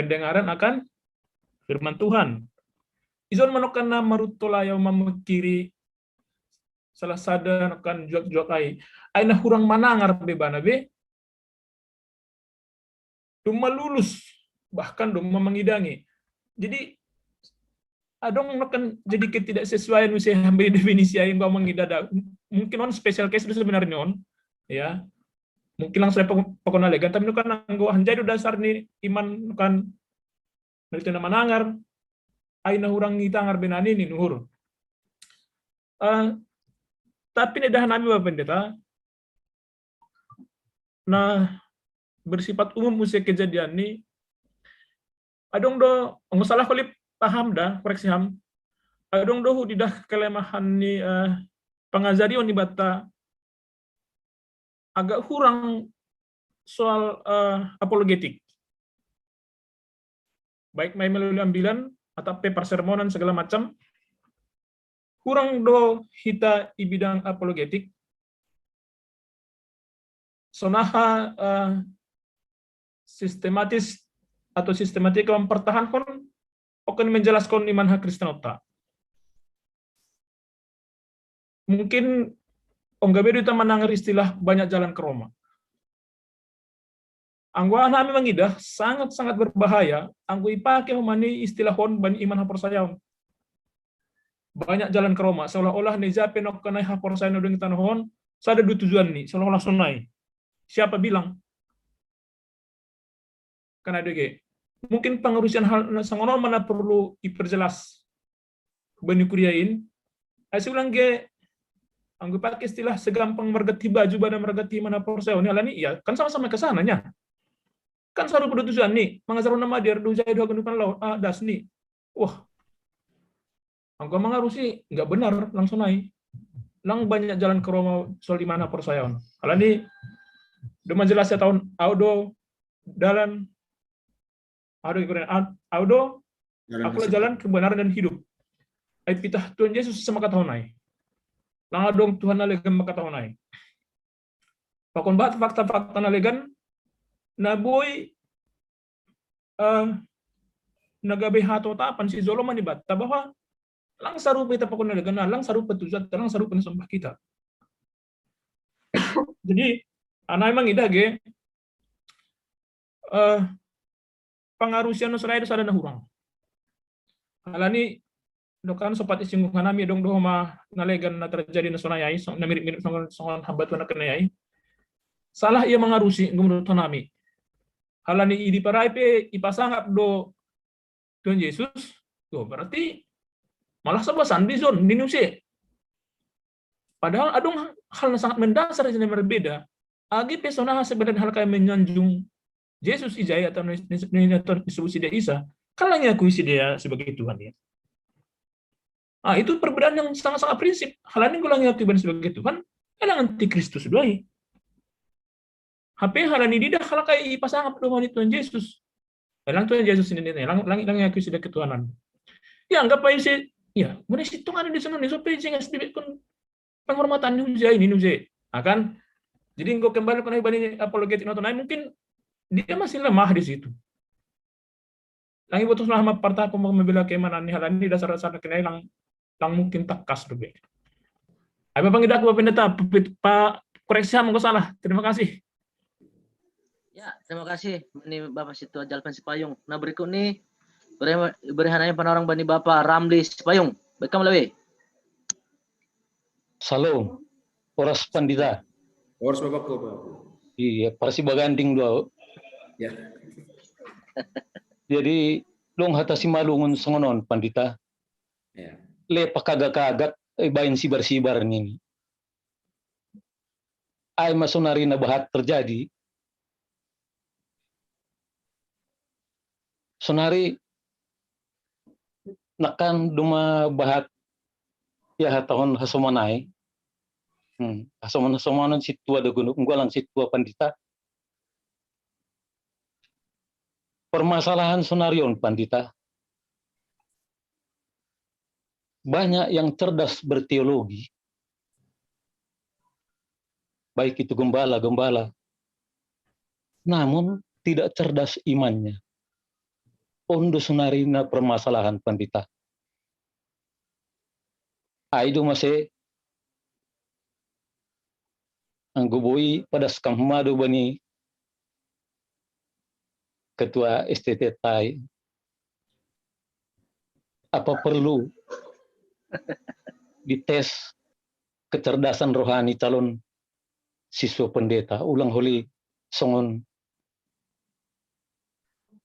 akan firman Tuhan. Izon manokana marutola yang memikiri salah sadar akan juak-juak aina hurang manangar bebana be Duma lulus, bahkan duma mengidangi. Jadi, adong akan jadi ketidaksesuaian misalnya hampir definisi yang kau mengidada. Mungkin on special case itu sebenarnya on, ya. Mungkin langsung pokoknya legan, tapi kan anggo hanjai dasar nih iman kan itu nama nangar, aina hurang ngita ngar benani nih nuhur. Tapi nih dah nami Bapak Pendeta, nah bersifat umum usia kejadian ni adong do nggak salah kali paham dah koreksi ham adong do didah kelemahan ni pengajarian ni bata agak kurang soal apologetik baik main melalui ambilan atau paper sermonan segala macam kurang do hita di bidang apologetik sonaha sistematis atau sistematika mempertahankan akan menjelaskan iman hak Kristenota. Mungkin Om Gabedu itu menanggar istilah banyak jalan ke Roma. Anggo anak memang idah sangat-sangat berbahaya. Anggo ipake humani istilah hon bani iman hapor sayaon. Banyak jalan ke Roma. Seolah-olah neja penok kenai hapor sayaon dengan tanah hon. Sada dua tujuan nih. Seolah-olah sunai. Siapa bilang? Karena DG. Mungkin pengurusan hal sangono mana perlu diperjelas. Bani kuriain. Saya ulang ge anggo pakai istilah segampang mergati baju pada mergati mana porsel ini alani ya kan sama-sama ke sananya. Kan saru pada tujuan nih, mangasaru nama dia do jaya dua kenukan laut das nih. Wah. Anggo mangarusi enggak benar langsung naik. Lang banyak jalan ke Roma soal di mana porsel. Alani do menjelasnya tahun audo dalan Audo, akulah jalan kebenaran dan hidup. Ay pitah Tuhan Yesus sama katahonay. Langadong Tuhan nalegan makatahonay. Pakon bahat fakta-fakta nalegan, naboy nagabe hato tapan si Zolo manibata bahwa lang sarupa ita pakon nalegan lang sarupa tuzat lang sarupa nasambah kita. Jadi anak emang idage pengarusian Nusraya itu sada hurang. Alani dokan sopat isinggung hanami dong doh mah nalegan na terjadi na sonayai na mirip-mirip songon hambat na kenayai. Salah ia mengarusi menurut hanami. Halani idi paraipe ipasangap do Tuhan Yesus, tuh berarti malah sebuah sandizon dinuse. Padahal adong hal yang sangat mendasar yang berbeda. Agi pesona sebenarnya hal kayak menyanjung Yesus ijaya atau disebut si dia Isa, kalau ngakui si dia sebagai Tuhan ya. Itu perbedaan yang sangat-sangat prinsip. Hal ini gue ngakui sebagai Tuhan, elang anti Kristus doai. HP hal ini tidak hal kayak pasang apa doang Tuhan Yesus. Elang Tuhan Yesus ini elang ngakui si dia ketuhanan. Ya anggap aja sih, ya mana sih Tuhan di sana nih supaya jangan sedikit pun penghormatan nuzai ini nuzai. Akan jadi gue kembali ke ibadahnya apologetik notonai mungkin dia masih lemah di situ. Lagi butuh lama partai aku mau membela keimanan nih hal ini dasar-dasar kenai lang mungkin takas lebih. Ayo Bang Idak Bapak Pendeta Pak koreksi monggo salah. Terima kasih. Ya, terima kasih ini Bapak Situ Jalpan Sipayung. Nah berikut ini berihananya penorang bani Bapak Ramli Sipayung. Baik kamu lebih. Salam. Oras Pandita. Oras Bapak. Iya, parsi baganding dua. Ya. Jadi long hatasi malungun songonon Pandita. Ya. Le pakagat-kagat bayin sibar-sibar ini. Ay masonari na bahat terjadi. Sonari nakan duma bahat ya hatahon hasomanay. Hasomanan situa da gunung unggualan situa Pandita. Permasalahan sonarion Pandita. Banyak yang cerdas berteologi. Baik itu gembala-gembala. Namun tidak cerdas imannya. Ondo sonarina permasalahan Pandita. Aido masih angguboi pada skamhumado bani ketua STT Tai. Apa perlu dites kecerdasan rohani calon siswa pendeta ulang holi songon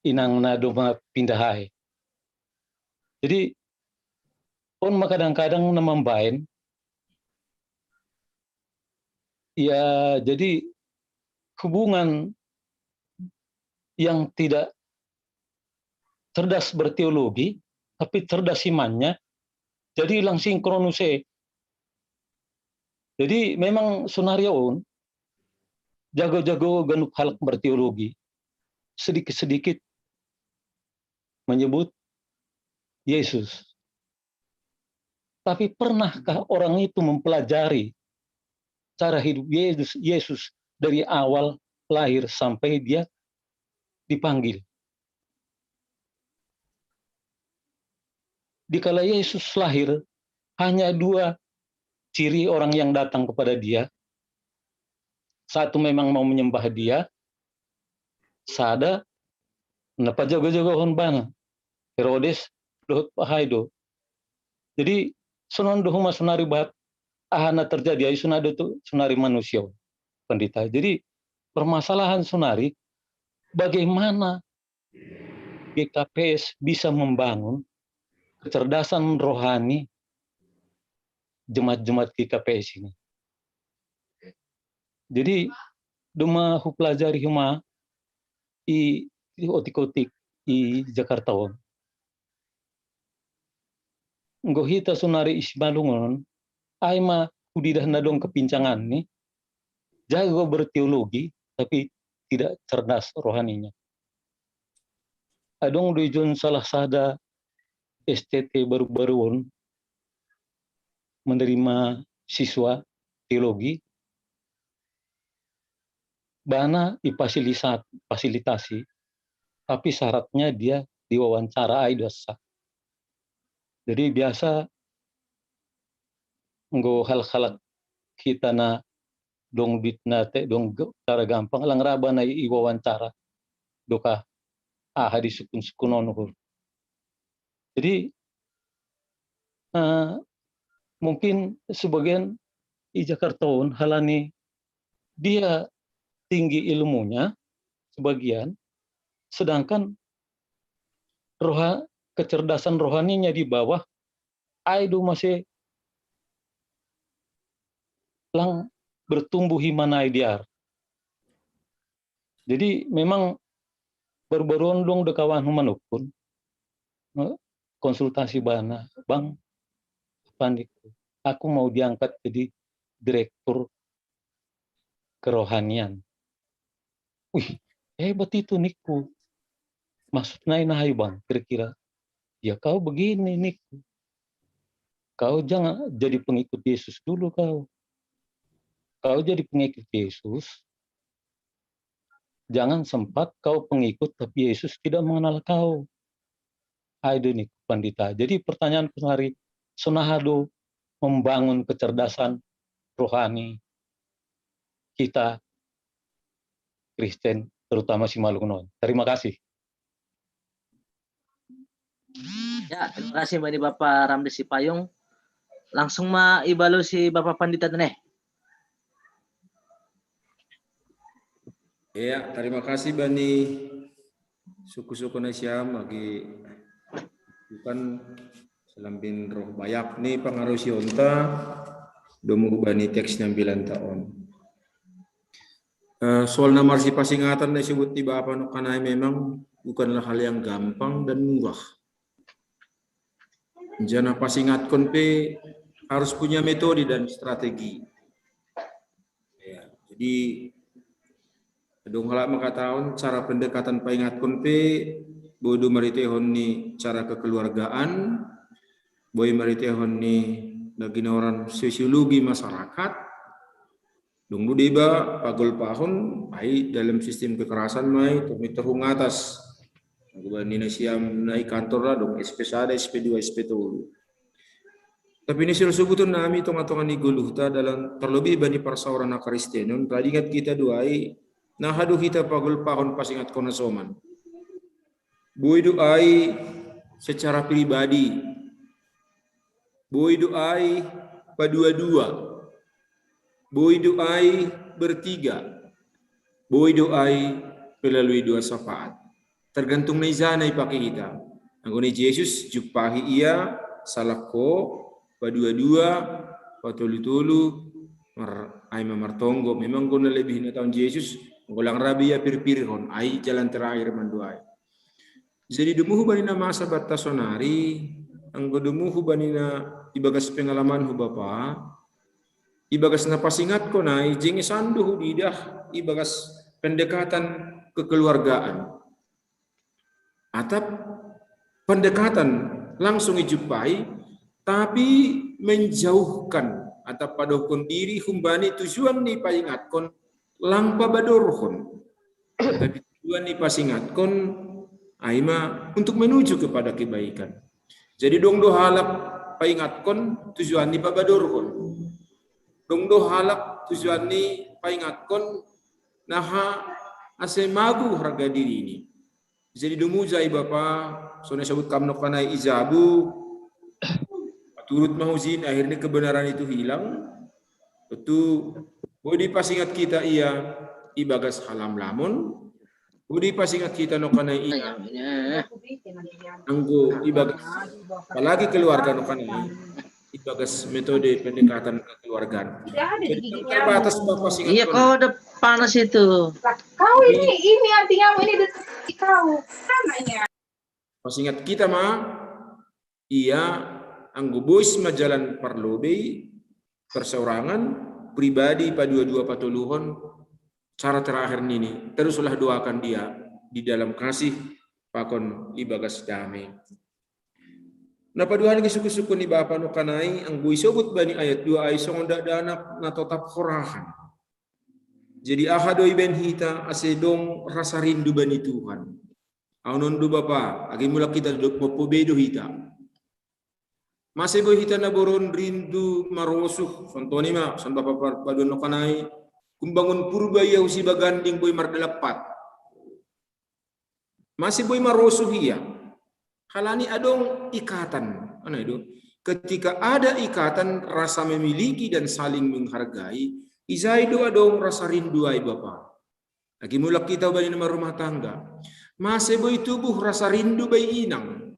inang na doma pindahai. Jadi on kadang-kadang namambain ya jadi hubungan yang tidak cerdas berteologi, tapi cerdas imannya, jadi hilang sinkronuse. Jadi memang sunaryaun jago-jago ganuk halak berteologi, sedikit-sedikit menyebut Yesus. Tapi pernahkah orang itu mempelajari cara hidup Yesus dari awal lahir sampai dia dipanggil? Dikala Yesus lahir, hanya 2 ciri orang yang datang kepada dia. Satu memang mau menyembah dia, sada napa jago-jagohon bana Herodes dohot pahaido. Jadi sunan dohuma sunari bat ahana terjadi ay sunado tu sunari manusia pendeta. Jadi permasalahan sunari bagaimana GKPS bisa membangun kecerdasan rohani jemaat-jemaat GKPS ini. Jadi duma hu pelajari huma i otik-otik i Jakarta on. Nggohita sunari isbalungon ay ma hudidah nadong kepincangan nih jago berteologi tapi tidak cerdas rohaninya. Adong duijun salah sada STT baru-baruun menerima siswa teologi bana fasilitasi tapi syaratnya dia diwawancara ay dosa. Jadi biasa nggo hal-hal kita na dong bit nate dong cara gampang lang raba na iwawancara doka di sukun-sukunon ko. Jadi mungkin sebagian di Jakartaun halani dia tinggi ilmunya sebagian, sedangkan kecerdasan rohaninya di bawah, aidu masih lang bertumbuh himanai diar. Jadi memang baru-baruan dong dekawan humanukun konsultasi bana, Bang, aku mau diangkat jadi direktur kerohanian. Wih, hebat itu Niku. Maksudnya ini Bang, kira-kira. Ya kau begini Niku. Kau jangan jadi pengikut Yesus dulu kau. Kau jadi pengikut Yesus. Jangan sempat kau pengikut tapi Yesus tidak mengenal kau. Ayo nih pandita. Jadi pertanyaan hari sunahado membangun kecerdasan rohani kita Kristen, terutama si Malungun. Terima kasih. Ya, terima kasih Mbak Bapak Ramdes Sipayung. Langsung ibalo si Bapak Pandita Teneh. Ya, terima kasih Bani suku-suku Nasyam lagi bukan selambin roh bayak nih pengaruh sionta domu Bani teks 9 tahun. Soal nama si pasingatan disebut tiba apa nukanai memang bukanlah hal yang gampang dan mudah. Jana pasingat konpe harus punya metode dan strategi. Ya, jadi dong halak makataon cara pendekatan paingat konpe bodo maritehon ni cara kekeluargaan, boy maritehon ni nagina orang sosiologi masyarakat. Dung deba pagol pahon ay dalam sistem kekerasan mai terhung atas. Gubani na siyam naik kantor lah dong SP1, SP2, SP3. Tapi ini selusubuton nami tonga-tonga ni guluhta dalam terlebih bani parsaura na Kristenon. Tadi ingat kita doai nahadu kita pagol pahon pasingat kona soman. Boy doai secara pribadi. Boy doai padua-dua. Boy doai bertiga. Boy doai melalui 2 syafaat. Tergantung naizana ipakai kita. Anggone Yesus jupahi ia salako padua-dua patulu-tulu ay mamartonggo. Memang guna lebih na tahun Yesus Ngulang rabi ya pir-pirhon, ai jalan terakhir manduai. Jadi dumuhu banina masa batasonari, anggo dumuhu banina ibagas pengalaman hu bapa, ibagas napasingat ko na jeng sandu didah ibagas pendekatan kekeluargaan. Atap pendekatan langsung dijumpai, tapi menjauhkan atau padokon diri humbani tujuan ni paingatkon lang pabadorhon, tapi tujuan ni pasingatkon aima untuk menuju kepada kebaikan. Jadi dong do halap paingatkon tujuan ni pabadorhon, dong do halap tujuan ni paingatkon naha asemagu harga diri ini. Jadi dumujai bapa soalnya sebut kamnok kanai izabu turut mahuzin akhirnya kebenaran itu hilang. Itu bodi pasingat kita iya ibagas halam lamun, bodi pasingat kita no kanai iya anggo ibagas apalagi keluarga no kanai ibagas metode pendekatan kekeluargaan. Jadi terbatas bapa singat. Iya, kau ada panas itu. Kau ini artinya ini detik kau namanya. Pasingat kita mah iya anggo bois majalan parlobe perseorangan pribadi padua-dua patuluhon cara terakhir ini teruslah doakan dia di dalam kasih pakon ibagas damai. Na paduhan ki suku-suku ni bapa no kanai anggo isobut bani ayat 2 ay songonda dana na totap khorahan. Jadi ahadoi ben hita asedong rasa rindu bani Tuhan. Aunon do bapa agi mula kita dok pobedo hita. Masih boy hita na boron rindu marosuh sontoni ma son bapa paduan no kanai kumbangun purba ya usi baganding boy mardalapat. Masih boy marosuh iya. Halani adong ikatan. Ano itu? Ketika ada ikatan rasa memiliki dan saling menghargai, isaido adong rasa rindu ay bapa. Lagi mulak kita bani nama rumah tangga. Masih boy tubuh rasa rindu bay inang.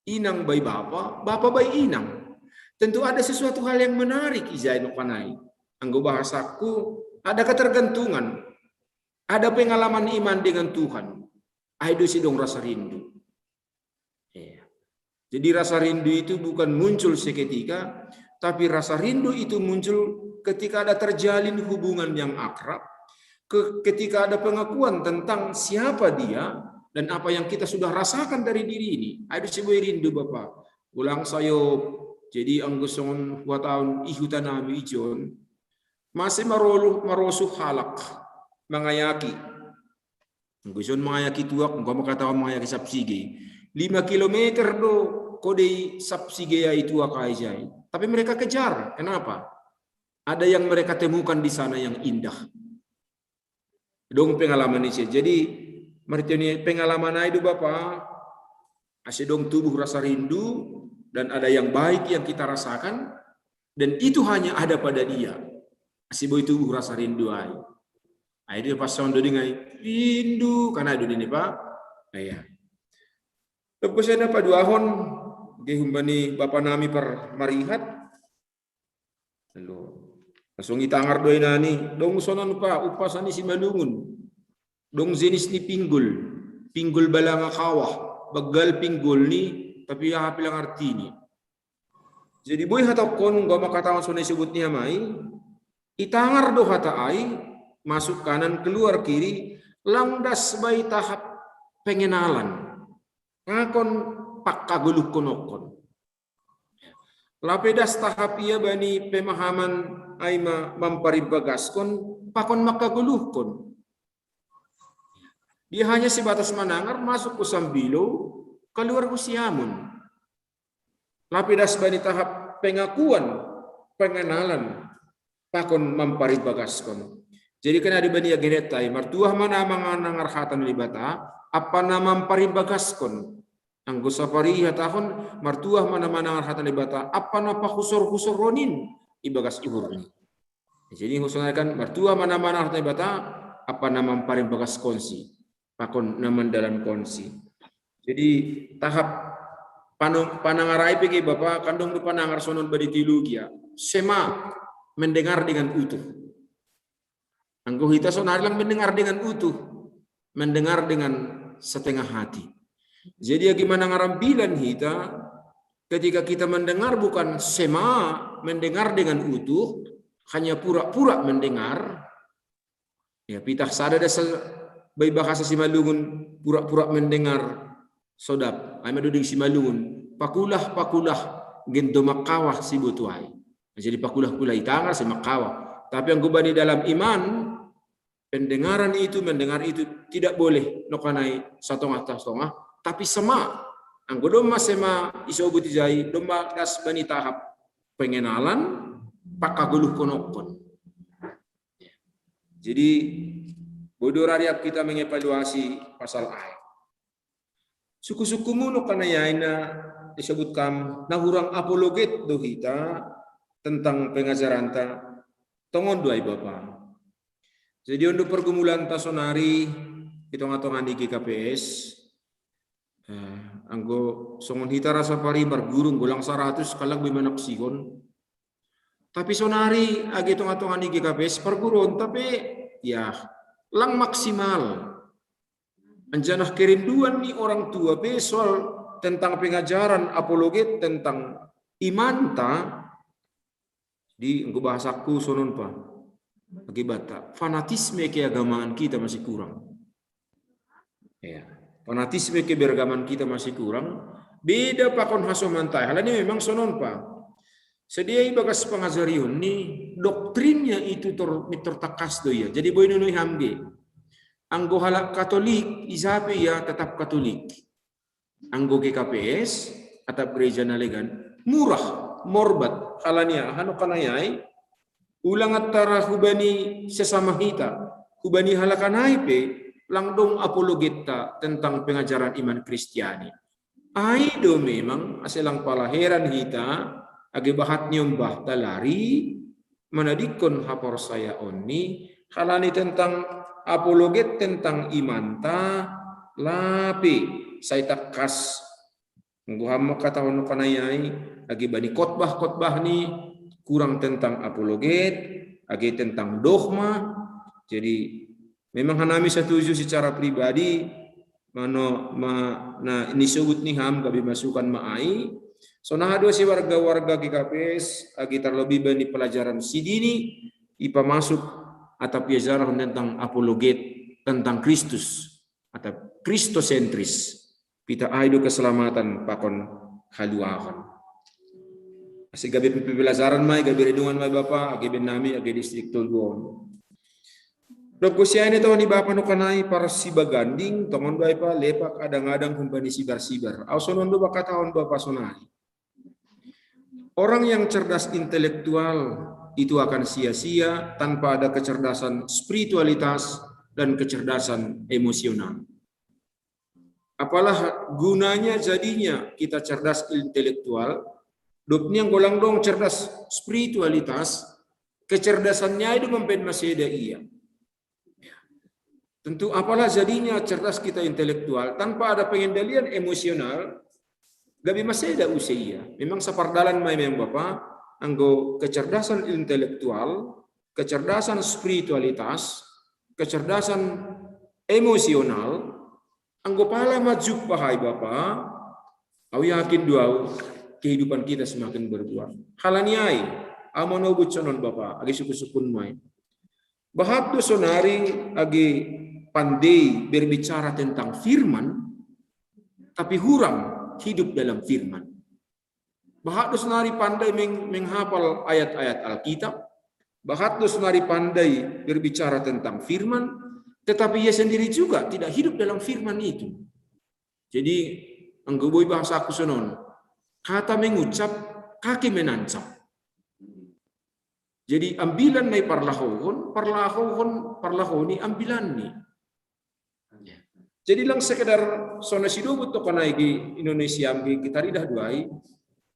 Inang bay bapa, bapa bay inang. Tentu ada sesuatu hal yang menarik isaido kanai. Anggo bahasaku ada ketergantungan. Ada pengalaman iman dengan Tuhan. Aido sidong rasa rindu. Jadi rasa rindu itu bukan muncul seketika, tapi rasa rindu itu muncul ketika ada terjalin hubungan yang akrab, ketika ada pengakuan tentang siapa dia dan apa yang kita sudah rasakan dari diri ini. Ada sebuah rindu Bapak. Ulang sayo jadi anggusongon tahun ihutan nami ijon masih marosuh halak mangayaki. Angguson mangayaki tuak, enggak makatawa mangayaki sapsige. 5 kilometer do kode sapsigea itu akaijai. Tapi mereka kejar. Kenapa? Ada yang mereka temukan di sana yang indah. Dong pengalaman ini. Jadi martini pengalaman itu Bapak asidong tubuh rasa rindu dan ada yang baik yang kita rasakan dan itu hanya ada pada dia. Asiboy tubuh rasa rindu ai. Ai dia pas sondo dengan rindu karena ada ini Pak. Iya. Lepas ada paduahon gehumbani bapa nami per marihat. Lalu langsung itangar doi nani dong sonon pa upasani si malungun. Dong jenis ni pinggul balanga kawah, bagal pinggul ni tapi ya pilang arti ni. Jadi boy hatakon gak makatawan sonay sebut niya mai itangar do hata ai masuk kanan keluar kiri langdas bay tahap pengenalan. Ngakon pakaguluk konokon. Lapedas tahap ia bani pemahaman aima mamparibagaskan pakon makagulukon. Dia hanya sebatas manangar masuk ke sambilo keluar ke siamun. Lapedas bani tahap pengakuan pengenalan pakon mamparibagaskan. Jadi kena di bani agenetai martuah mana manganangar hatan libata apa nama mamparibagaskan. Anggo safari hatahon martuah mana-mana hatan ibata apa napa khusur ronin ibagas ihurni. Jadi khususkan martuah mana-mana hatan ibata apa nama mamparibagas konsi pakon naman dalam konsi. Jadi tahap panangarai pegi Bapak kandung du panangar sonon badi tilugia sema mendengar dengan utuh. Anggo hita sonari lang mendengar dengan utuh, mendengar dengan setengah hati. Jadi gimana ngarambilan hita ketika kita mendengar bukan sema, mendengar dengan utuh, hanya pura-pura mendengar. Ya, pitah sada dasar bayi bahasa Simalungun pura-pura mendengar sodap. Ay maduding Simalungun, pakulah gendo makawah si butuai. Jadi pakulah itanga si makawah. Tapi yang gubani dalam iman, pendengaran itu, mendengar itu tidak boleh nokanai satongah, tapi sema. Anggo domma sema isobuti jai, domma das bani tahap pengenalan, pakaguluh konokon. Jadi bodoh rakyat kita mengevaluasi pasal ayat. Suku-suku muno kana yaina disebutkan nahurang apologet do kita tentang pengajaran ta tongon duai bapa. Jadi untuk pergumulan tasonari hitung-hitungan di KPS anggo songon hita rasa paribar gurung golang 100 kalang bimanak sikon. Tapi sonari agi hitung-hitungan di KPS perguruan tapi ya lang maksimal. Anjanah kerinduan nih orang tua soal tentang pengajaran apologet tentang imanta di bahasaku sonon pa akibat fanatisme keagamaan kita masih kurang. Ya, fanatisme keberagaman kita masih kurang. Beda pakon hasomantai. Hal ini memang sonon pa. Sediai bagas pengajarion nih doktrinnya itu tertakas do ya. Jadi boy nunui hamge. Anggo halak Katolik isapi ya tetap Katolik. Anggo KPS atau gereja nalegan murah morbat halania hanu kanayai ulang antara hubani sesama hita hubani halakanai pe langdong apologeta tentang pengajaran iman Kristiani. Aido memang aselang palaheran hita agi bahat nyumbah talari manadikon hapor saya onni halani tentang apologet tentang imanta lapi saya takas ngguhammo katawan kanayai agi bani khotbah ni kurang tentang apologet agi tentang dogma. Jadi memang hanami setuju secara pribadi nah ini sebut nih ham gabi masukan maai. So nah dua si warga-warga KPS agi terlebih bani pelajaran sidini ipa masuk atau pelajaran tentang apologet tentang Kristus atau kristosentris. Pita aido keselamatan pakon haluahan. Asik gabi pelajaran mai gabi redungan mai bapa agi benami agi distrik Tulbuon. Dokusiane to ni bapa no kanai para sibaganding tongon bae pa lepak adang-adang kumpani sibar-sibar. Ausonon do baka tahun bapa sonai. Orang yang cerdas intelektual itu akan sia-sia tanpa ada kecerdasan spiritualitas dan kecerdasan emosional. Apalah gunanya jadinya kita cerdas intelektual, dopnya golang dong cerdas spiritualitas, kecerdasannya itu mempen masih ada iya. Tentu apalah jadinya cerdas kita intelektual tanpa ada pengendalian emosional, gabi masih ada usia. Memang sapardalan mai memang Bapak, anggo kecerdasan intelektual, kecerdasan spiritualitas, kecerdasan emosional, anggo pala maju pahai Bapak, au yakin duau kehidupan kita semakin berbuah. Halaniai, amonobut sonon Bapak, agi suku-sukun mai. Bahat tu sonari agi pandai berbicara tentang firman, tapi hurang hidup dalam firman. Bahat tu sonari pandai menghafal ayat-ayat Alkitab, bahat tu sonari pandai berbicara tentang firman, tetapi ia sendiri juga tidak hidup dalam firman itu. Jadi anggoboy bahasa aku sonon, kata mengucap, kaki menancap. Jadi ambilan may parlahon ni ambilan ni. Jadi lang sekedar sona sidobut to kanay di Indonesia ambi kita ridah duai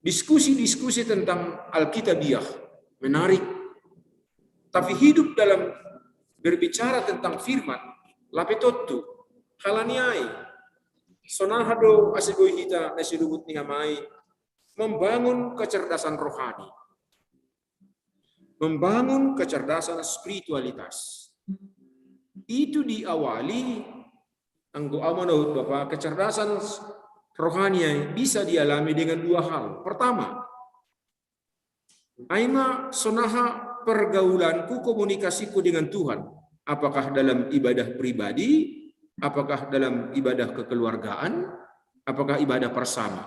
diskusi-diskusi tentang Alkitabiah menarik. Tapi hidup dalam berbicara tentang firman lapetotu halaniai sonahado asigoy kita na sidobut ni hamai membangun kecerdasan rohani. Membangun kecerdasan spiritualitas. itu diawali anggo menurut Bapak, kecerdasan rohani bisa dialami dengan dua hal. Pertama, aima sonaha pergaulanku, komunikasiku dengan Tuhan. Apakah dalam ibadah pribadi, apakah dalam ibadah kekeluargaan, apakah ibadah bersama.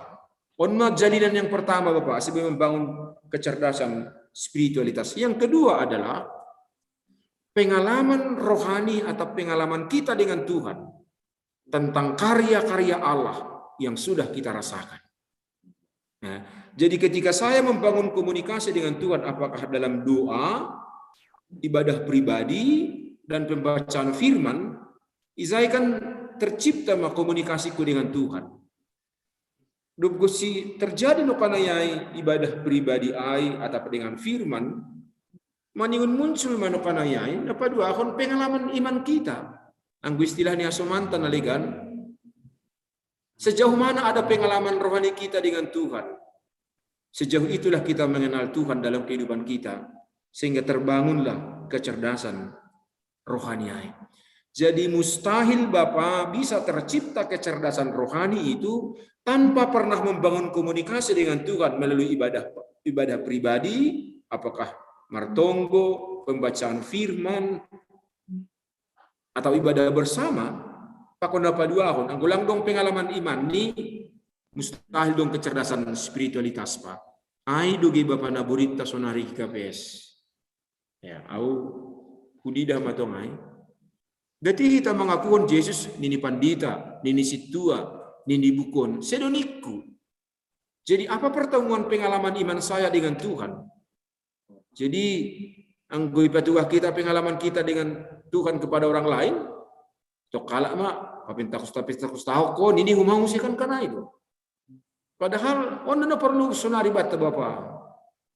Onma jalinan yang pertama Bapak, sebelum membangun kecerdasan spiritualitas. Yang kedua adalah pengalaman rohani atau pengalaman kita dengan Tuhan tentang karya-karya Allah yang sudah kita rasakan. Nah, jadi ketika saya membangun komunikasi dengan Tuhan, apakah dalam doa, ibadah pribadi, dan pembacaan firman, saya kan tercipta komunikasiku dengan Tuhan. Dubgusi terjadi no kanayai ibadah pribadi ai atau dengan firman, maningun muncul mano kanayai, apa dua akon pengalaman iman kita. Ang istilahnya somantan naligan, sejauh mana ada pengalaman rohani kita dengan Tuhan, sejauh itulah kita mengenal Tuhan dalam kehidupan kita, sehingga terbangunlah kecerdasan rohani. Jadi mustahil Bapak bisa tercipta kecerdasan rohani itu tanpa pernah membangun komunikasi dengan Tuhan melalui ibadah pribadi, apakah martonggo, pembacaan firman, atau ibadah bersama. Pakon apa dua akon, anggulang dong pengalaman iman ni mustahil dong kecerdasan spiritualitas Pak. Ai doge Bapak naburita sonari KPS. Ya, au kudidah matongai. Dati kita mengakukan Yesus nini pandita, nini situa, nini bukon, sedoniku. Jadi apa pertemuan pengalaman iman saya dengan Tuhan? Jadi anggoy patuah kita pengalaman kita dengan Tuhan kepada orang lain. Tok kalak mak, papintakus tahu kok nini humau sih kan karena itu. Padahal onda perlu sonari bata Bapak.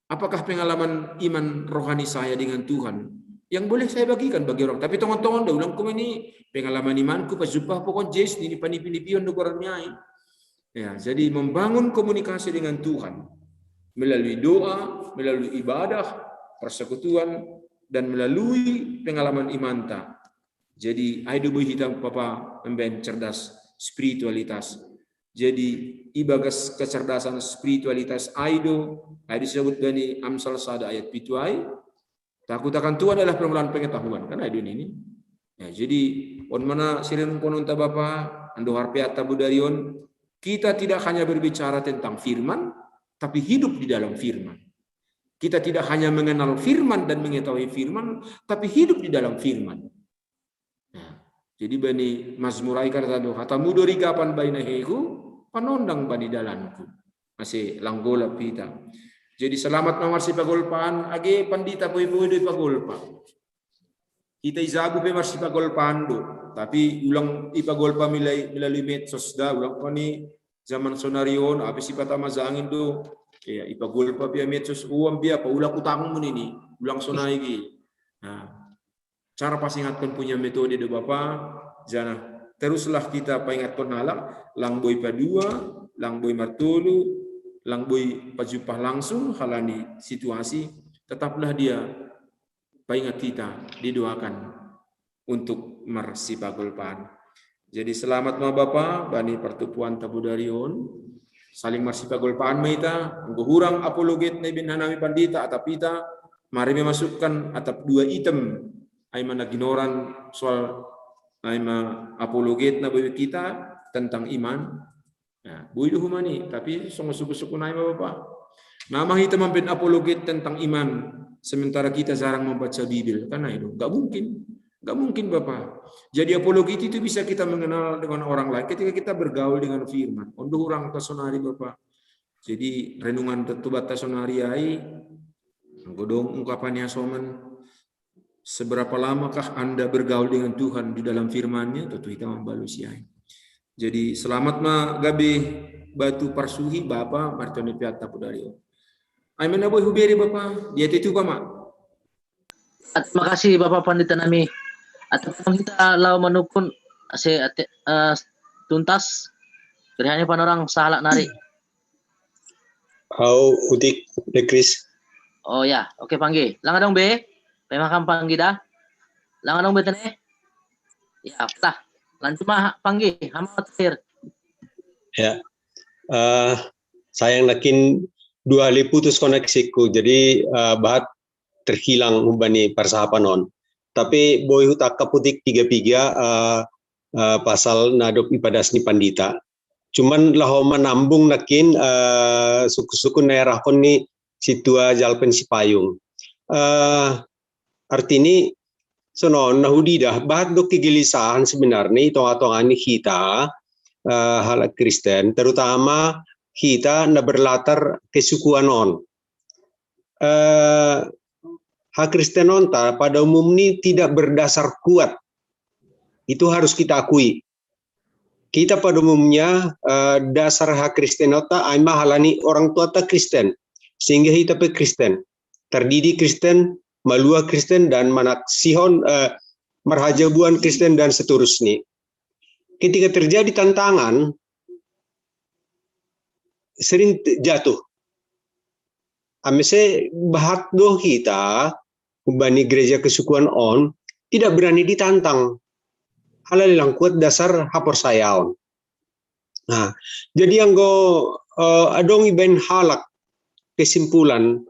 Apakah pengalaman iman rohani saya dengan Tuhan yang boleh saya bagikan bagi orang? Tapi tongon-tongon dah ulang ko ini pengalaman imanku pas jumpa pokok Yesus ini panipilipion do korangnya. Ya, jadi membangun komunikasi dengan Tuhan melalui doa, melalui ibadah, persekutuan, dan melalui pengalaman imanta. Jadi aido boy hitam Papa memben cerdas spiritualitas. Jadi ibagas kecerdasan spiritualitas aido disebut dari Amsal sada ayat pituai. Takut akan Tuhan adalah permulaan pengetahuan kan aido ini. Ya, jadi on mana sirin ponunta Bapa ando harpeata budarion, kita tidak hanya berbicara tentang firman, tapi hidup di dalam firman. Kita tidak hanya mengenal firman dan mengetahui firman, tapi hidup di dalam firman. Nah, jadi bani Mazmurai kartado hatamu dori kapan baina heku panondang bani dalanku. Masih langgola pita. Jadi selamat nomor si pagolpan age pandita poi-poi do pagolpa. Kita izabu pe marsi pagolpan do, tapi ulang ipagolpa melalui medsos da ulang pani zaman sonarion apa si patama zangin do. Ya, ipagulpa pia medsos uang pia paulah utang mo nini ulang sonai gi. Nah, cara pasingatkan punya metode do Bapak, jana teruslah kita paingatkan halak, langboy padua, langboy martulu, langboy pajupah langsung halani situasi, tetaplah dia paingat kita didoakan untuk marsipagulpan. Jadi selamat ma Bapak, bani pertupuan tabudarion. Saling marsipagolpaan maita, hurang apologet na binhanami pandita atap ita, mari memasukkan atap dua item ay managinoran soal ay apologet na bayi kita tentang iman. Nah, buido humani, tapi suku-suku na Bapak. Nama kita mampin apologet tentang iman, sementara kita jarang membaca Bibil, karena itu nggak mungkin. Nggak mungkin Bapak. Jadi apologet itu bisa kita mengenal dengan orang lain ketika kita bergaul dengan firman. Untuk orang tasonari Bapak. Jadi renungan tetubat tasonari ai godong ungkapannya soman. Seberapa lamakah Anda bergaul dengan Tuhan di dalam firman-Nya? Tentu kita membalusi ai. Jadi selamat ma gabe batu parsuhi Bapak martone piata pudario. Ai menaboy huberi Bapak. Dia itu Pak, Mak. Terima kasih Bapak Pandita nami. Atau kita lau menukun tuntas berihannya panorang salah nari. Kau udik Kris. Oh ya, oke panggil. Langan dong be. Pemakam panggil dah. Langan dong be tene. Ya, tah. Lanjut mah panggil hama terakhir. Ya, sayang nakin 2 kali putus koneksiku, jadi bahat terhilang ubani persahapanon. Tapi boy hutak kaputik 33 pasal nadop ipadas ni pandita. Cuman laho menambung nakin suku-suku daerah kon ni situa jalpen sipayung. Artini sono nahudidah bahat do kegelisahan sebenarnya tonga-tonga ni kita hal Kristen, terutama kita na berlatar kesukuan on. Hak Kristenon pada umumnya tidak berdasar kuat. Itu harus kita akui. Kita pada umumnya dasar hak Kristenota aima halani orang tua ta Kristen, sehingga kita pe Kristen, terdidik Kristen, malua Kristen dan manaksihon marhajabuan Kristen dan seterusnya. Ketika terjadi tantangan, sering jatuh. Amese bahat do kita ubani gereja kesukuan on tidak berani ditantang. Halal yang kuat dasar hapor sayaon. Nah, jadi yang adong iben halak kesimpulan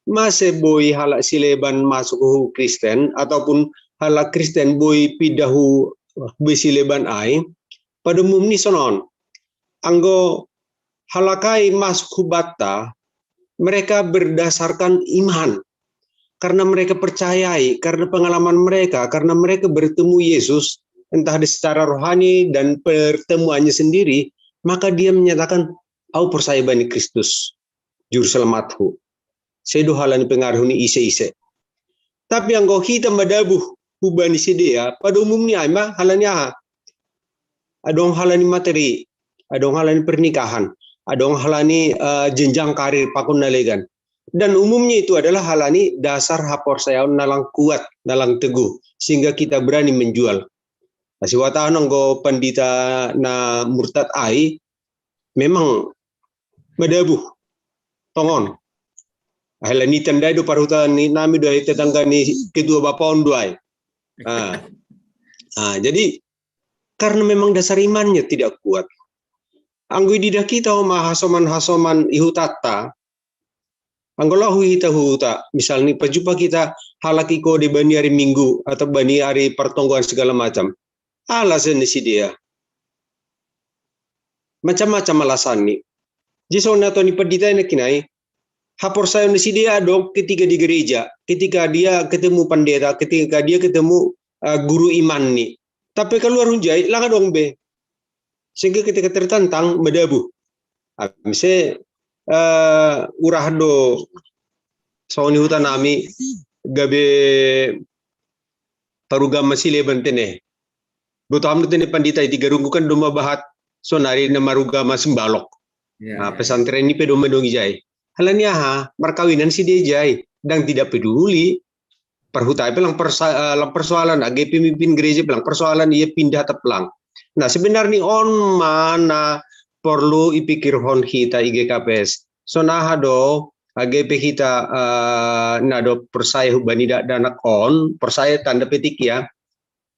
masih boy halak sileban masuk ke Kristen ataupun halak Kristen boy pidahu besileban ai pada umumnya sonon anggo halakai masuk hubata mereka berdasarkan iman karena mereka percayai, karena pengalaman mereka, karena mereka bertemu Yesus entah secara rohani dan pertemuannya sendiri, maka dia menyatakan au percaya bani Kristus juru selamatku sedo halani pengaruh ni ise-ise. Tapi anggo kita madabuh hubani sidea pada umumnya ima halanya adong halani materi, adong halani pernikahan, adong halani jenjang karir pakun nalegan. Dan umumnya itu adalah halani dasar hapor sayaon nalang kuat, nalang teguh, sehingga kita berani menjual. Asiwatahan anggo pandita na murtad ai memang madabuh tongon. Halani tandai do parutan ni nami do tetangga ni kedua bapaon duai. Jadi karena memang dasar imannya tidak kuat. Anggo didah kita hasoman-hasoman ihutata anggolahu kita huta, misalnya perjumpa kita halaki kode bani hari Minggu atau bani hari pertongguan segala macam. Alasan si dia. Macam-macam alasan ni. Jisona to ni pendeta ni kinai. Hapor saya si dia dong ketika di gereja, ketika dia ketemu pendeta, ketika dia ketemu guru iman ni. Tapi kalau runjai lang dong be. Sehingga ketika tertantang medabuh. Mise urah do sawni hutan nami gabe parugama sile bantene botam tene pandita iti garungkukan do mabahat sonari na marugama sembalok. Pesantren ini pedo medong jai halanya markawinan si dia jai dan tidak peduli perhutai pelang persoalan age pemimpin gereja pelang persoalan ia pindah teplang. Nah sebenarnya on mana perlu ipikir hon kita IGKPS. So nahado AGP kita nado persaya hubani danak on persaya tanda petik ya.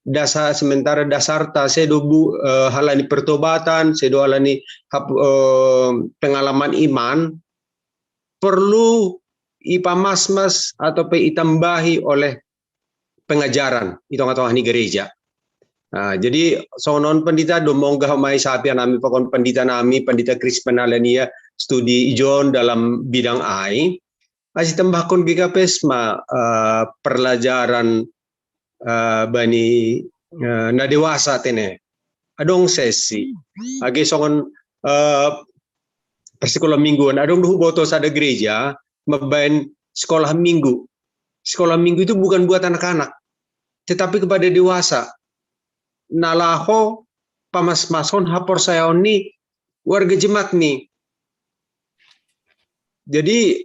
Dasar sementara dasar ta sedo halani pertobatan, sedo halani pengalaman iman perlu ipamas-mas atau itambahi oleh pengajaran itu ngatong gereja. Nah, jadi sonon pendita domonggah mai sapi nami pokon pendita nami pendita Kris Penalania studi ijon dalam bidang ai masih tambahkan GKPS pelajaran bani na dewasa tene adong sesi age songon persekolah mingguan adong duhu botos ada gereja mabain sekolah minggu itu bukan buat anak-anak tetapi kepada dewasa. Nalaho pamas-mason hapor sayaon ni warga jemaat nih. Jadi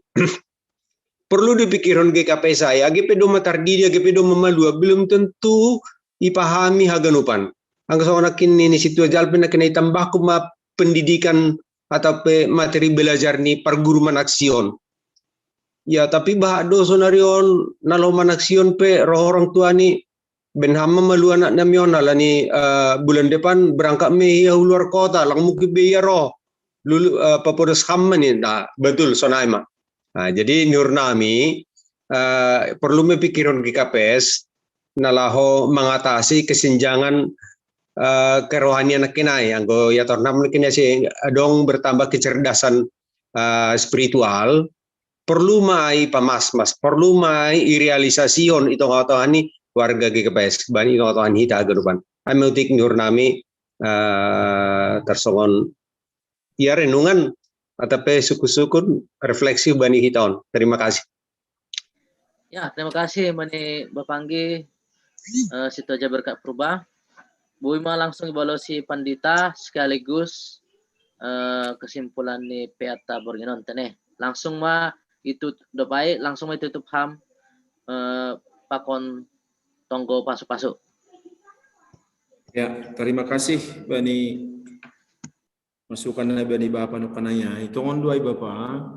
perlu dipikiran GKP saya, GP do matardiri, GP do memalua belum tentu ipahami haganupan. Angga saonakin ini situ jalpen kena tambah kuma pendidikan atau materi belajar ni perguru manaksion. Ya tapi bah do sonarion nalo manaksion pe roh orang tua ni Benhama malu anak namiona lah ni bulan depan berangkat mei luar kota lang mungkin biaya roh lulu papodos hamma ni betul sonaima. Nah, jadi nur nami perlu memikirkan KPS nalaho mengatasi kesenjangan kerohanian kinai anggo ya tornam kini si dong bertambah kecerdasan spiritual perlu mai pamas perlu mai realisasion itu ngotoni warga GKPS bani ngotoni hita garupan amutik nur nami tersongon ya renungan atape suku-suku refleksi bani hiton. Terima kasih. Ya, terima kasih Mani Bapanggi situ aja berkat Purba. Bu Ima langsung evaluasi Pandita sekaligus kesimpulan nih Peata Borginon teneh. Langsung mah itu udah baik, langsung mah tutup ham pakon tonggo pasu-pasu. Ya, terima kasih Bani masukan Bani Bapak nukananya. Itu onduai Bapak.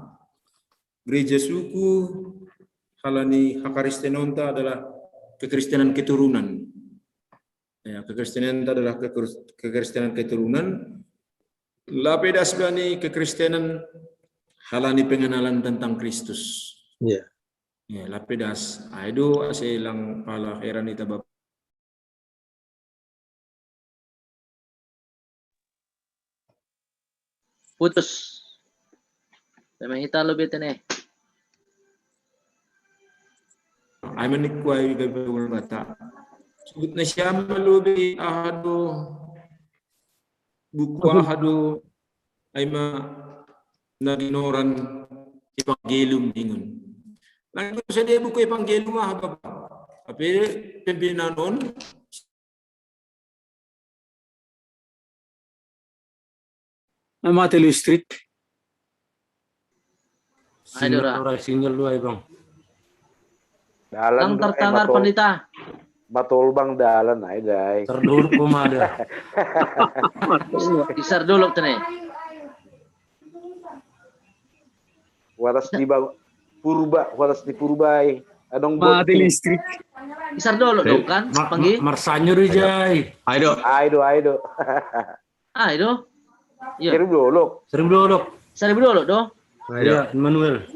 Gereja suku halani Hakaristenonta adalah kekristenan keturunan. Ya, kekristenan adalah kekristenan keturunan. Lapedas Bani kekristenan halani pengenalan tentang Kristus. Ya. Ya, lapedas. Aido aselang pala heran ita Bapak. Putus. Memang hita lebih teneh. Ay manikuay gagawin bata. Sugot na siya malubi ahado buku ahado ay naginoran ipanggelum dingon. Lagi sa dia buku ipanggelum ahaba. Tapi pembinanon mati listrik. Sinyal sinyal lu ay bang. Dalan tertangar Pandita. Batul bang dalan ay day. Terduluk pemada. Isar dulu teneh. Waras di Purba, waras di Purbai. Adong mati listrik. Isar dulu dong kan, Panggi. Marsanyo rijay. Aido. Aido. Iya. Seribu dolok dong. Iya, Manuel.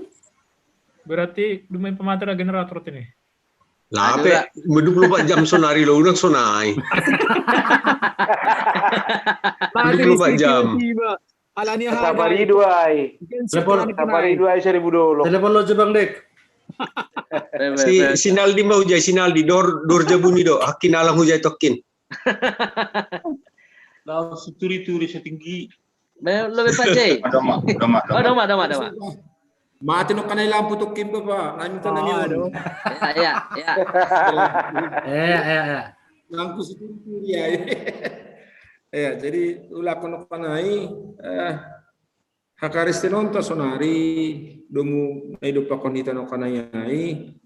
Berarti lumay pematera generator ini. Lape, 24 jam sonari lo udah sonai. 24 jam. Safari dua ay. Safari dua ay $1,000. Telepon lo Bang Dek. Sinaldi mau jay sinaldi dor jabuni do hakinalang hujay tokin. Lau turi setinggi. Lebih pacay. Doma. mati no kanay lampu tokin Bapak. Ngayon ta na yun. Ya. Lampu security ya. Ya, jadi ulah kono kanay Hakaristenonta sonari domu hidup pakonita no kanayai.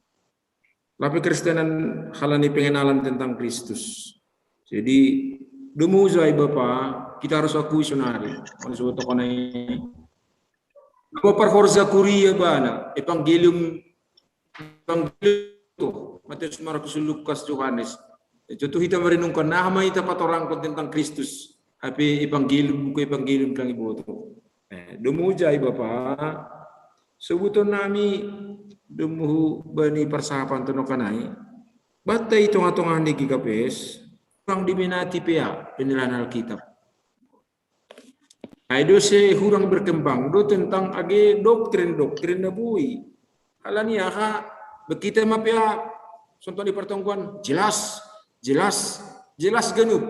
Lapi Kristenan halani pengenalan tentang Kristus. Jadi domu zai Bapak, kita harus akui sonari. Kalau suatu kanay apa perhorza kuria bana evangelium itu Matius, Markus, Lukas, Yohanes. Itu kita merenungkan nama kita patorangkon tentang Kristus. Tapi evangelium kang ibu itu. Dumujay Bapak. Sebuton nami dumuhu bani persahapan tono kanai. Batay tunga-tunga ni GKPS. Kurang diminati pia penilaian Alkitab. Aido se hurang berkembang do tentang age doktrin na bui. Halani aka bekita mapia contoh di pertemuan jelas genup.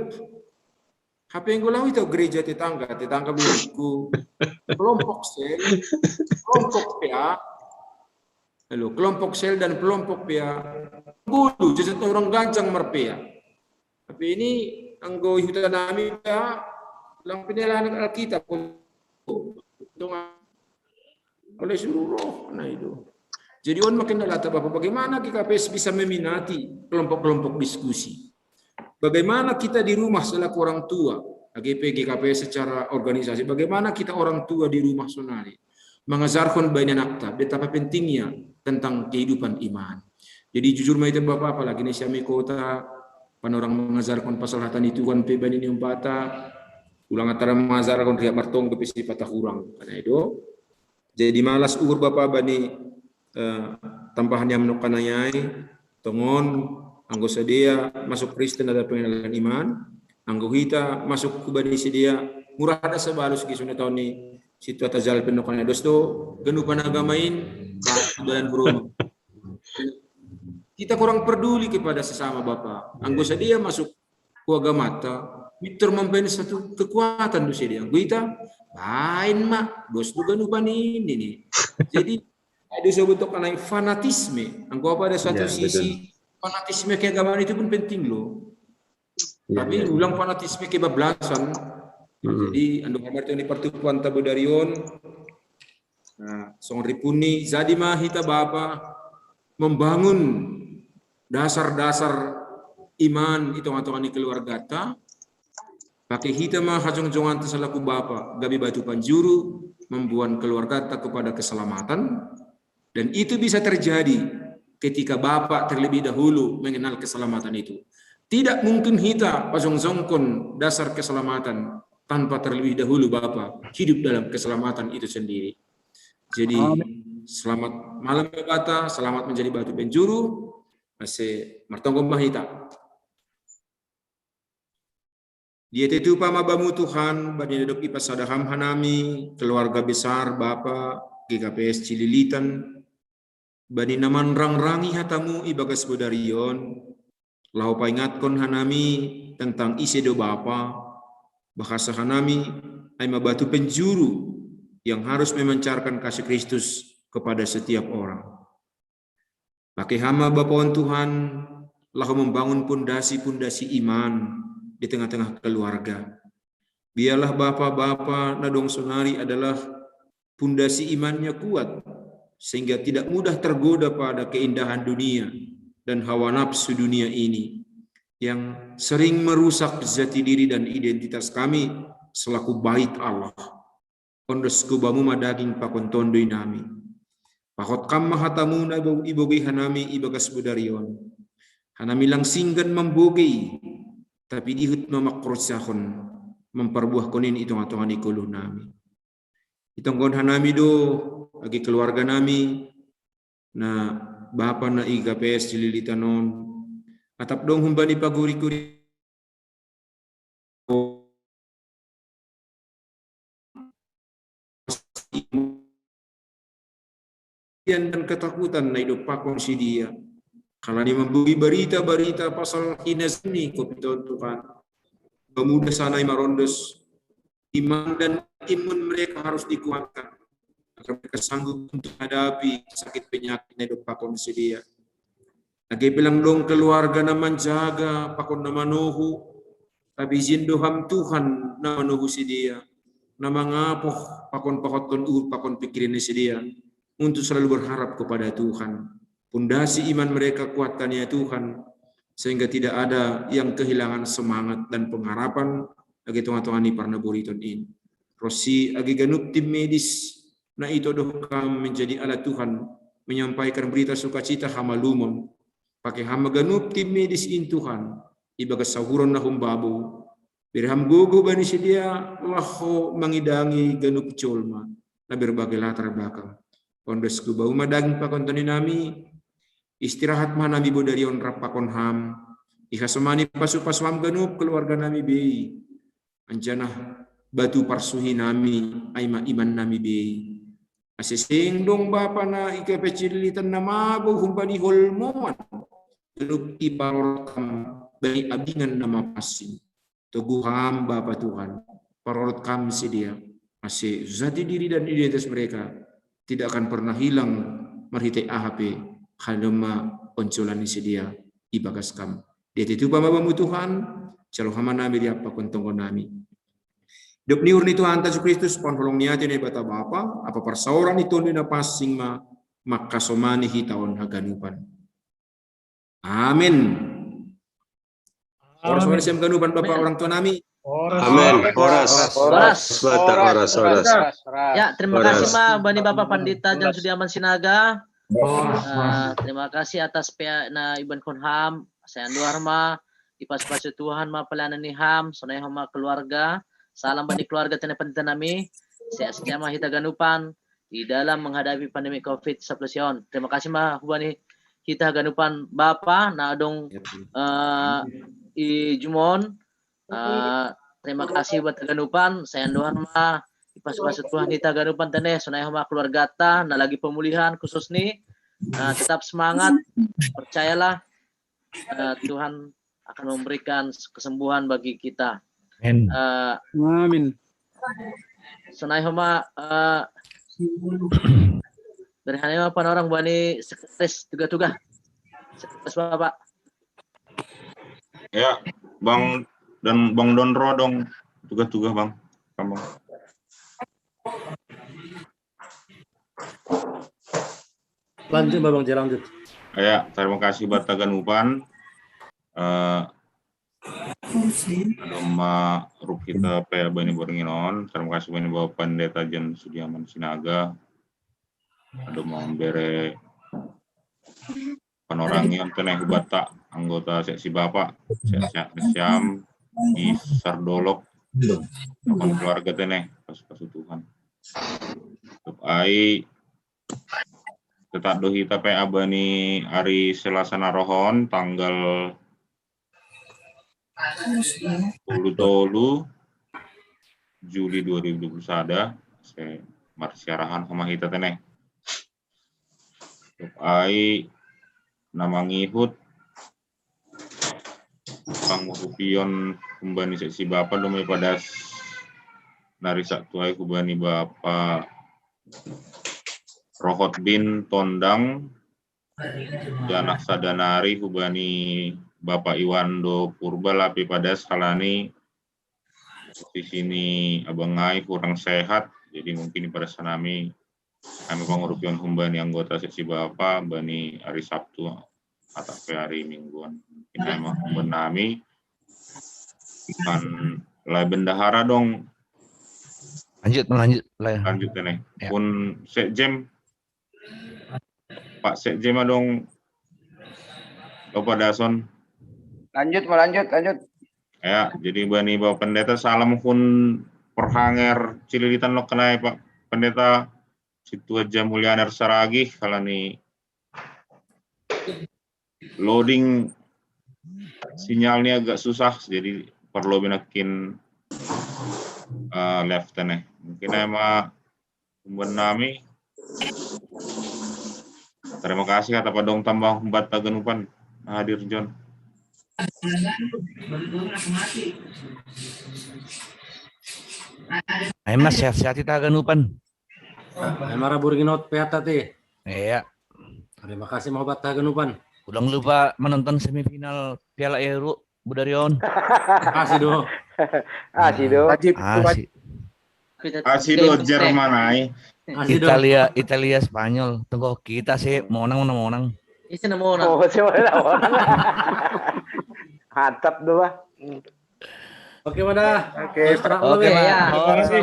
Apa yang gulau itu gereja tetangga buku kelompok PA, kelompok sel dan kelompok PA bulu jadi orang gancang merpea. Tapi ini anggo hutan nami PA lang penilaian Alkitab oleh seluruh nah itu. Jadi on makin dalata Bapak bagaimana GKPS bisa meminati kelompok-kelompok diskusi. Bagaimana kita di rumah selaku orang tua, AGP GKPS secara organisasi, bagaimana kita orang tua di rumah sonari mengajarkan banyak nakta betapa pentingnya tentang kehidupan iman. Jadi jujur itu Bapak apalagi di Syami Kota Panorang mengajarkan pasal hatan itu kan pebani ni umpata ulang antara mengajarkan riak martong kepisi patah kurang karena itu jadi malas ukur Bapak bani tambahan yang menukanayai tongon anggo sedia masuk Kristen ada pengenalan iman anggo kita masuk ke bani sedia murah ada sebalus kisuna tahun ni situ atajal penukanay dosto genupan agamain dan burung. Kita kurang peduli kepada sesama Bapak. Anggo dia masuk ke agama Mitur mempunyai satu kekuatan dosa dia. Kita lain mak, bos tu ganupan ini nih. Jadi ada sebuah karena fanatisme. Anggo apa ada satu sisi fanatisme keagamaan itu pun penting loh. Tapi ulang fanatisme kebablasan. Jadi ando kabar tu ni pertukuan tabodarion. Nah, song ripuni jadi mah kita Bapak membangun dasar-dasar iman itu ngatukan di keluarga ta pakai kita mah hajong-jongan selaku Bapa gabi batu panjuru membuat keluarga ta kepada keselamatan dan itu bisa terjadi ketika Bapak terlebih dahulu mengenal keselamatan itu. Tidak mungkin kita pasong-songkon dasar keselamatan tanpa terlebih dahulu Bapak hidup dalam keselamatan itu sendiri. Jadi selamat malam Bapak, selamat menjadi batu penjuru. Masih martonggo mahita. Dia itu pamabamu Tuhan, bani dedok ipasadaham hanami, keluarga besar Bapa, GKPS Cililitan, bani naman rang-rangi hatamu ibagas bodarion, lau paingatkon hanami tentang isedo Bapa, bahasa hanami ay mabatu penjuru yang harus memancarkan kasih Kristus kepada setiap orang. Pakai hama Bapaan Tuhan, lahu membangun pundasi-pundasi iman di tengah-tengah keluarga. Biarlah Bapak-Bapak nadong sonari adalah pundasi imannya kuat, sehingga tidak mudah tergoda pada keindahan dunia dan hawa nafsu dunia ini, yang sering merusak jati diri dan identitas kami selaku bait Allah. Kondos kubamu madaging pakontondoi nami. Pakot kam mahatamu na ibogi hanami ibagas budarion. Hanami langsinggan membogi, tapi dihut memakrosahon, memperbuah konin itong atongan ikuluh nami. Itong kon hanami do, agi keluarga nami, na Bapa na IGKPS Cililitanon, atap dong humbani paguri-guri. Dan ketakutan na hidup pakon si dia. Kalau dia memberi berita-berita pasal hinas ini, kopiton Tuhan. Pemuda sanai marondos, iman dan imun mereka harus dikuatkan. Agar mereka sanggup untuk hadapi sakit penyakit na hidup pakon si dia. Lagi bilang dong keluarga na menjaga pakon na manuhu, tapi zindoham Tuhan na manuhu si dia. Na mangapoh pakon-pakon pakon pikirin si dia. Untuk selalu berharap kepada Tuhan. Pondasi iman mereka kuatkan ya Tuhan, sehingga tidak ada yang kehilangan semangat dan pengharapan agi tungan-tungan ni parna buriton in. Rosi agi ganup tim medis na ito doh kam menjadi alat Tuhan menyampaikan berita sukacita hama lumon. Pakai hama ganup tim medis in Tuhan ibagas sahuron na humbabu. Birham gugu bani sedia laho mangidangi ganup colma na berbagai latar belakang. Kondos kubau madaging pakontoni nami istirahat mah nami bodarion rapakon ham ihasomani pasu-pasuam ganup keluarga nami bei anjanah batu parsuhi nami aima iman nami bei asesing dong Bapa na IGKPS Cililitan na mabu humpani holmoan ganup iparorokam bani abingan na mapasing teguham Bapa Tuhan parorot kami si dia ase zati diri dan identitas mereka tidak akan pernah hilang marhite AHP hadama oncolan si dia ibagas kam. Dia itu pamabamu Tuhan, calo hama nami dia apa kontongko nami. Dop niur ni Tuhan Yesus Kristus ponholong niati ni bata Bapa, apa persauran itu ni na pasing makasomani hitawan haganupan. Amin. Orang siam ganupan Bapak orang tua nami. Amin. Oras. Ya, terima kasih Bani Bapak Pandita Jan Sudiaman Sinaga. Terima kasih atas pihak na Iban Konham, saya Anduarma, Ipas-pas Tuhan mapalanan ni Ham, sonay homa keluarga, salam bani keluarga tanah pendeta nami, sehat-sehat mah kita ganupan di dalam menghadapi pandemi COVID-19. Terima kasih mah hubani kita ganupan Bapa na dong i Jumon. Terima kasih buat ganupan, saya dohan mah ipas-pas Tuhan kita ganupan tanah, sonay homa keluarga ta, na lagi pemulihan khusus nih. Tetap semangat, percayalah Tuhan akan memberikan kesembuhan bagi kita. Amin. Sonay homa dari hanya orang bani sekretaris tugas-tugas. Sekretaris Bapak. Ya, Bang dan Bang Donro dong tugas-tugas Bang. Bang. Lanjut Bang, lanjut. Ya, terima kasih buat Taganupan. Adoma Rukita Pea Bani Boringinon, terima kasih Bani Bapak Pendeta Jan Sudiaman Sinaga. Adoma memberi penorangnya teneh bata anggota seksi Bapak, seksi Siam, di Sardolok, kapan keluarga teneh, pas Tuhan. Ai tetap dohita Pea Bani Ari Selasana Rohon, tanggal Tolu Juli 2021 saya marsiarahan sama kita teneh. Ai nama ngihut pangurupion kumbani seksi Bapak domai pada nari satu ai kubani Bapak Rohot bin Tondang Janak Sadanari kubani Bapak Iwando Purba lapi pada salani di sini Abang Ngai kurang sehat, jadi mungkin pada sanami kami pengurupion humbani anggota seksi Bapak bani hari Sabtu atau hari Mingguan. Mungkin emang humban nami kan lai bendahara dong. Lanjut lah. Lanjut nih. Pun sekjem Pak sekjem dong. Bapak Dason. Lanjut. Ya, jadi bani Bapak Pendeta salam pun perhanger cililitan lo kenai Pak Pendeta situ aja Mulyaner Saragi kalau nih loading sinyalnya agak susah jadi perlu binakin left nih mungkin emang nami terima kasih kata Pak Dong tambah 4 Taganupan hadir John. Ayo Mas sehat-sehat kita Taganupan. Mara Boringinot Peata teh. Iya. Terima kasih mau buat Taganupan. Udah lupa menonton semifinal Piala Euro Budarion. Kasih do. Asido Jerman ai. Italia Spanyol. Tunggu kita sih mau menang. Isi namo na. Oh, Hatap doa. Oke, Mada. Oke, ya.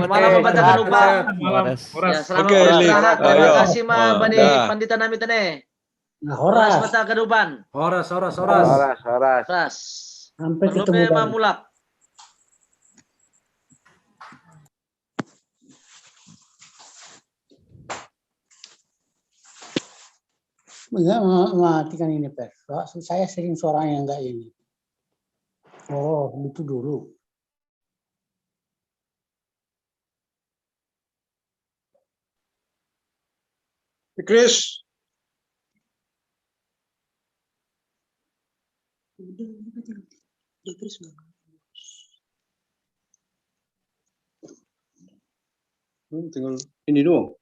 Malam Bapak Taganupan. Ya, selamat beristirahat. Terima kasih mah bani pandita nami tene. Horas Bapak Taganupan. Horas. Sampai ketemu Mamulak. Matikan ini Pers. Saya sering suaranya enggak ini. Oh, itu dulu. Chris. Tinggal ini doang.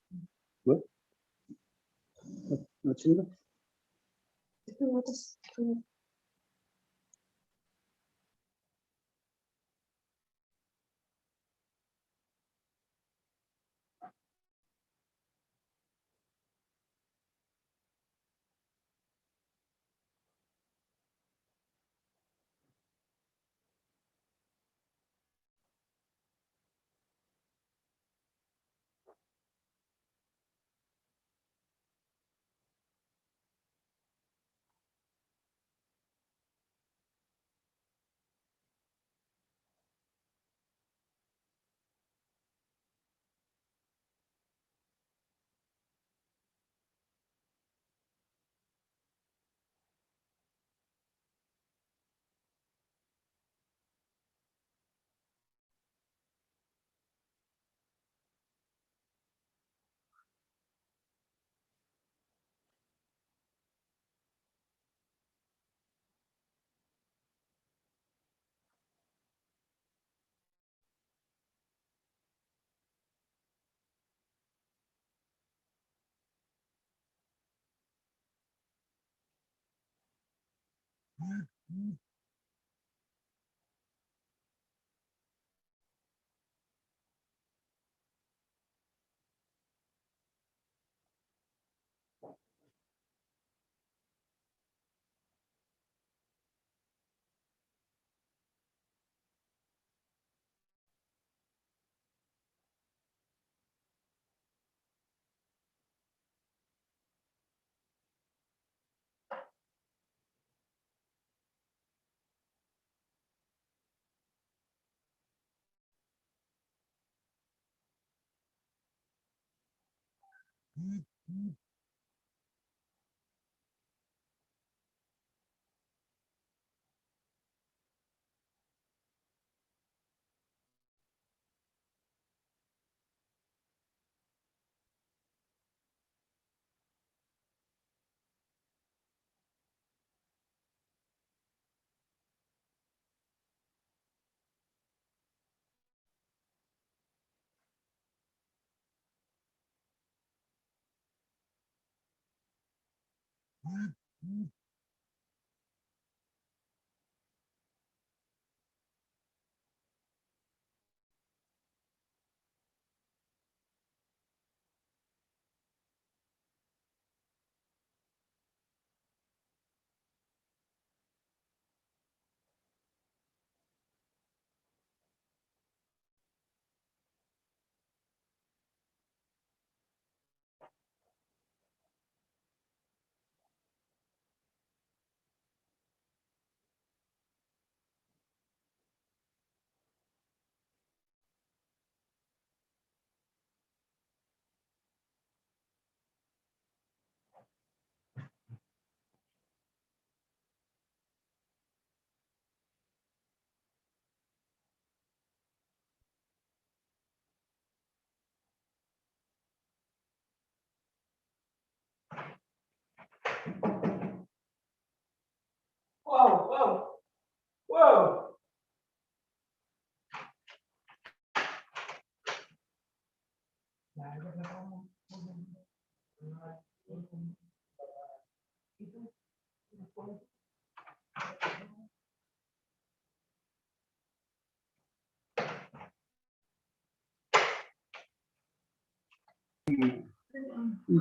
Wow.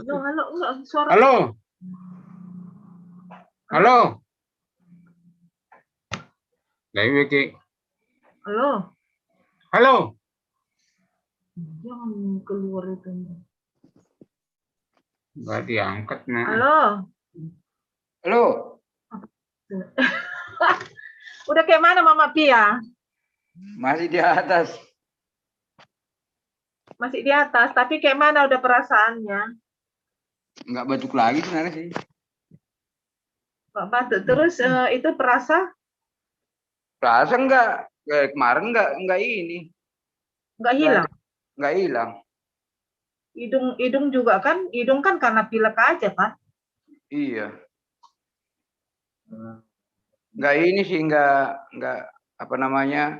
Halo, enggak suara. Halo. Halo. Dari Wiki. Halo. Halo. Jangan keluar itu. Enggak diangkat, Mak. Halo. Halo. Udah kayak mana Mama Pia? Masih di atas. Masih di atas, tapi kayak mana udah perasaannya? Enggak batuk lagi sebenarnya sih. Pak batuk terus itu perasa? Rasa enggak kayak kemarin enggak ini. Enggak hilang. Enggak hilang. Hidung juga kan? Hidung kan karena pilek aja kan? Iya. Enggak ini sih enggak apa namanya?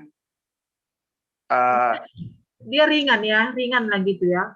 Dia ringan ya, ringan lah gitu ya.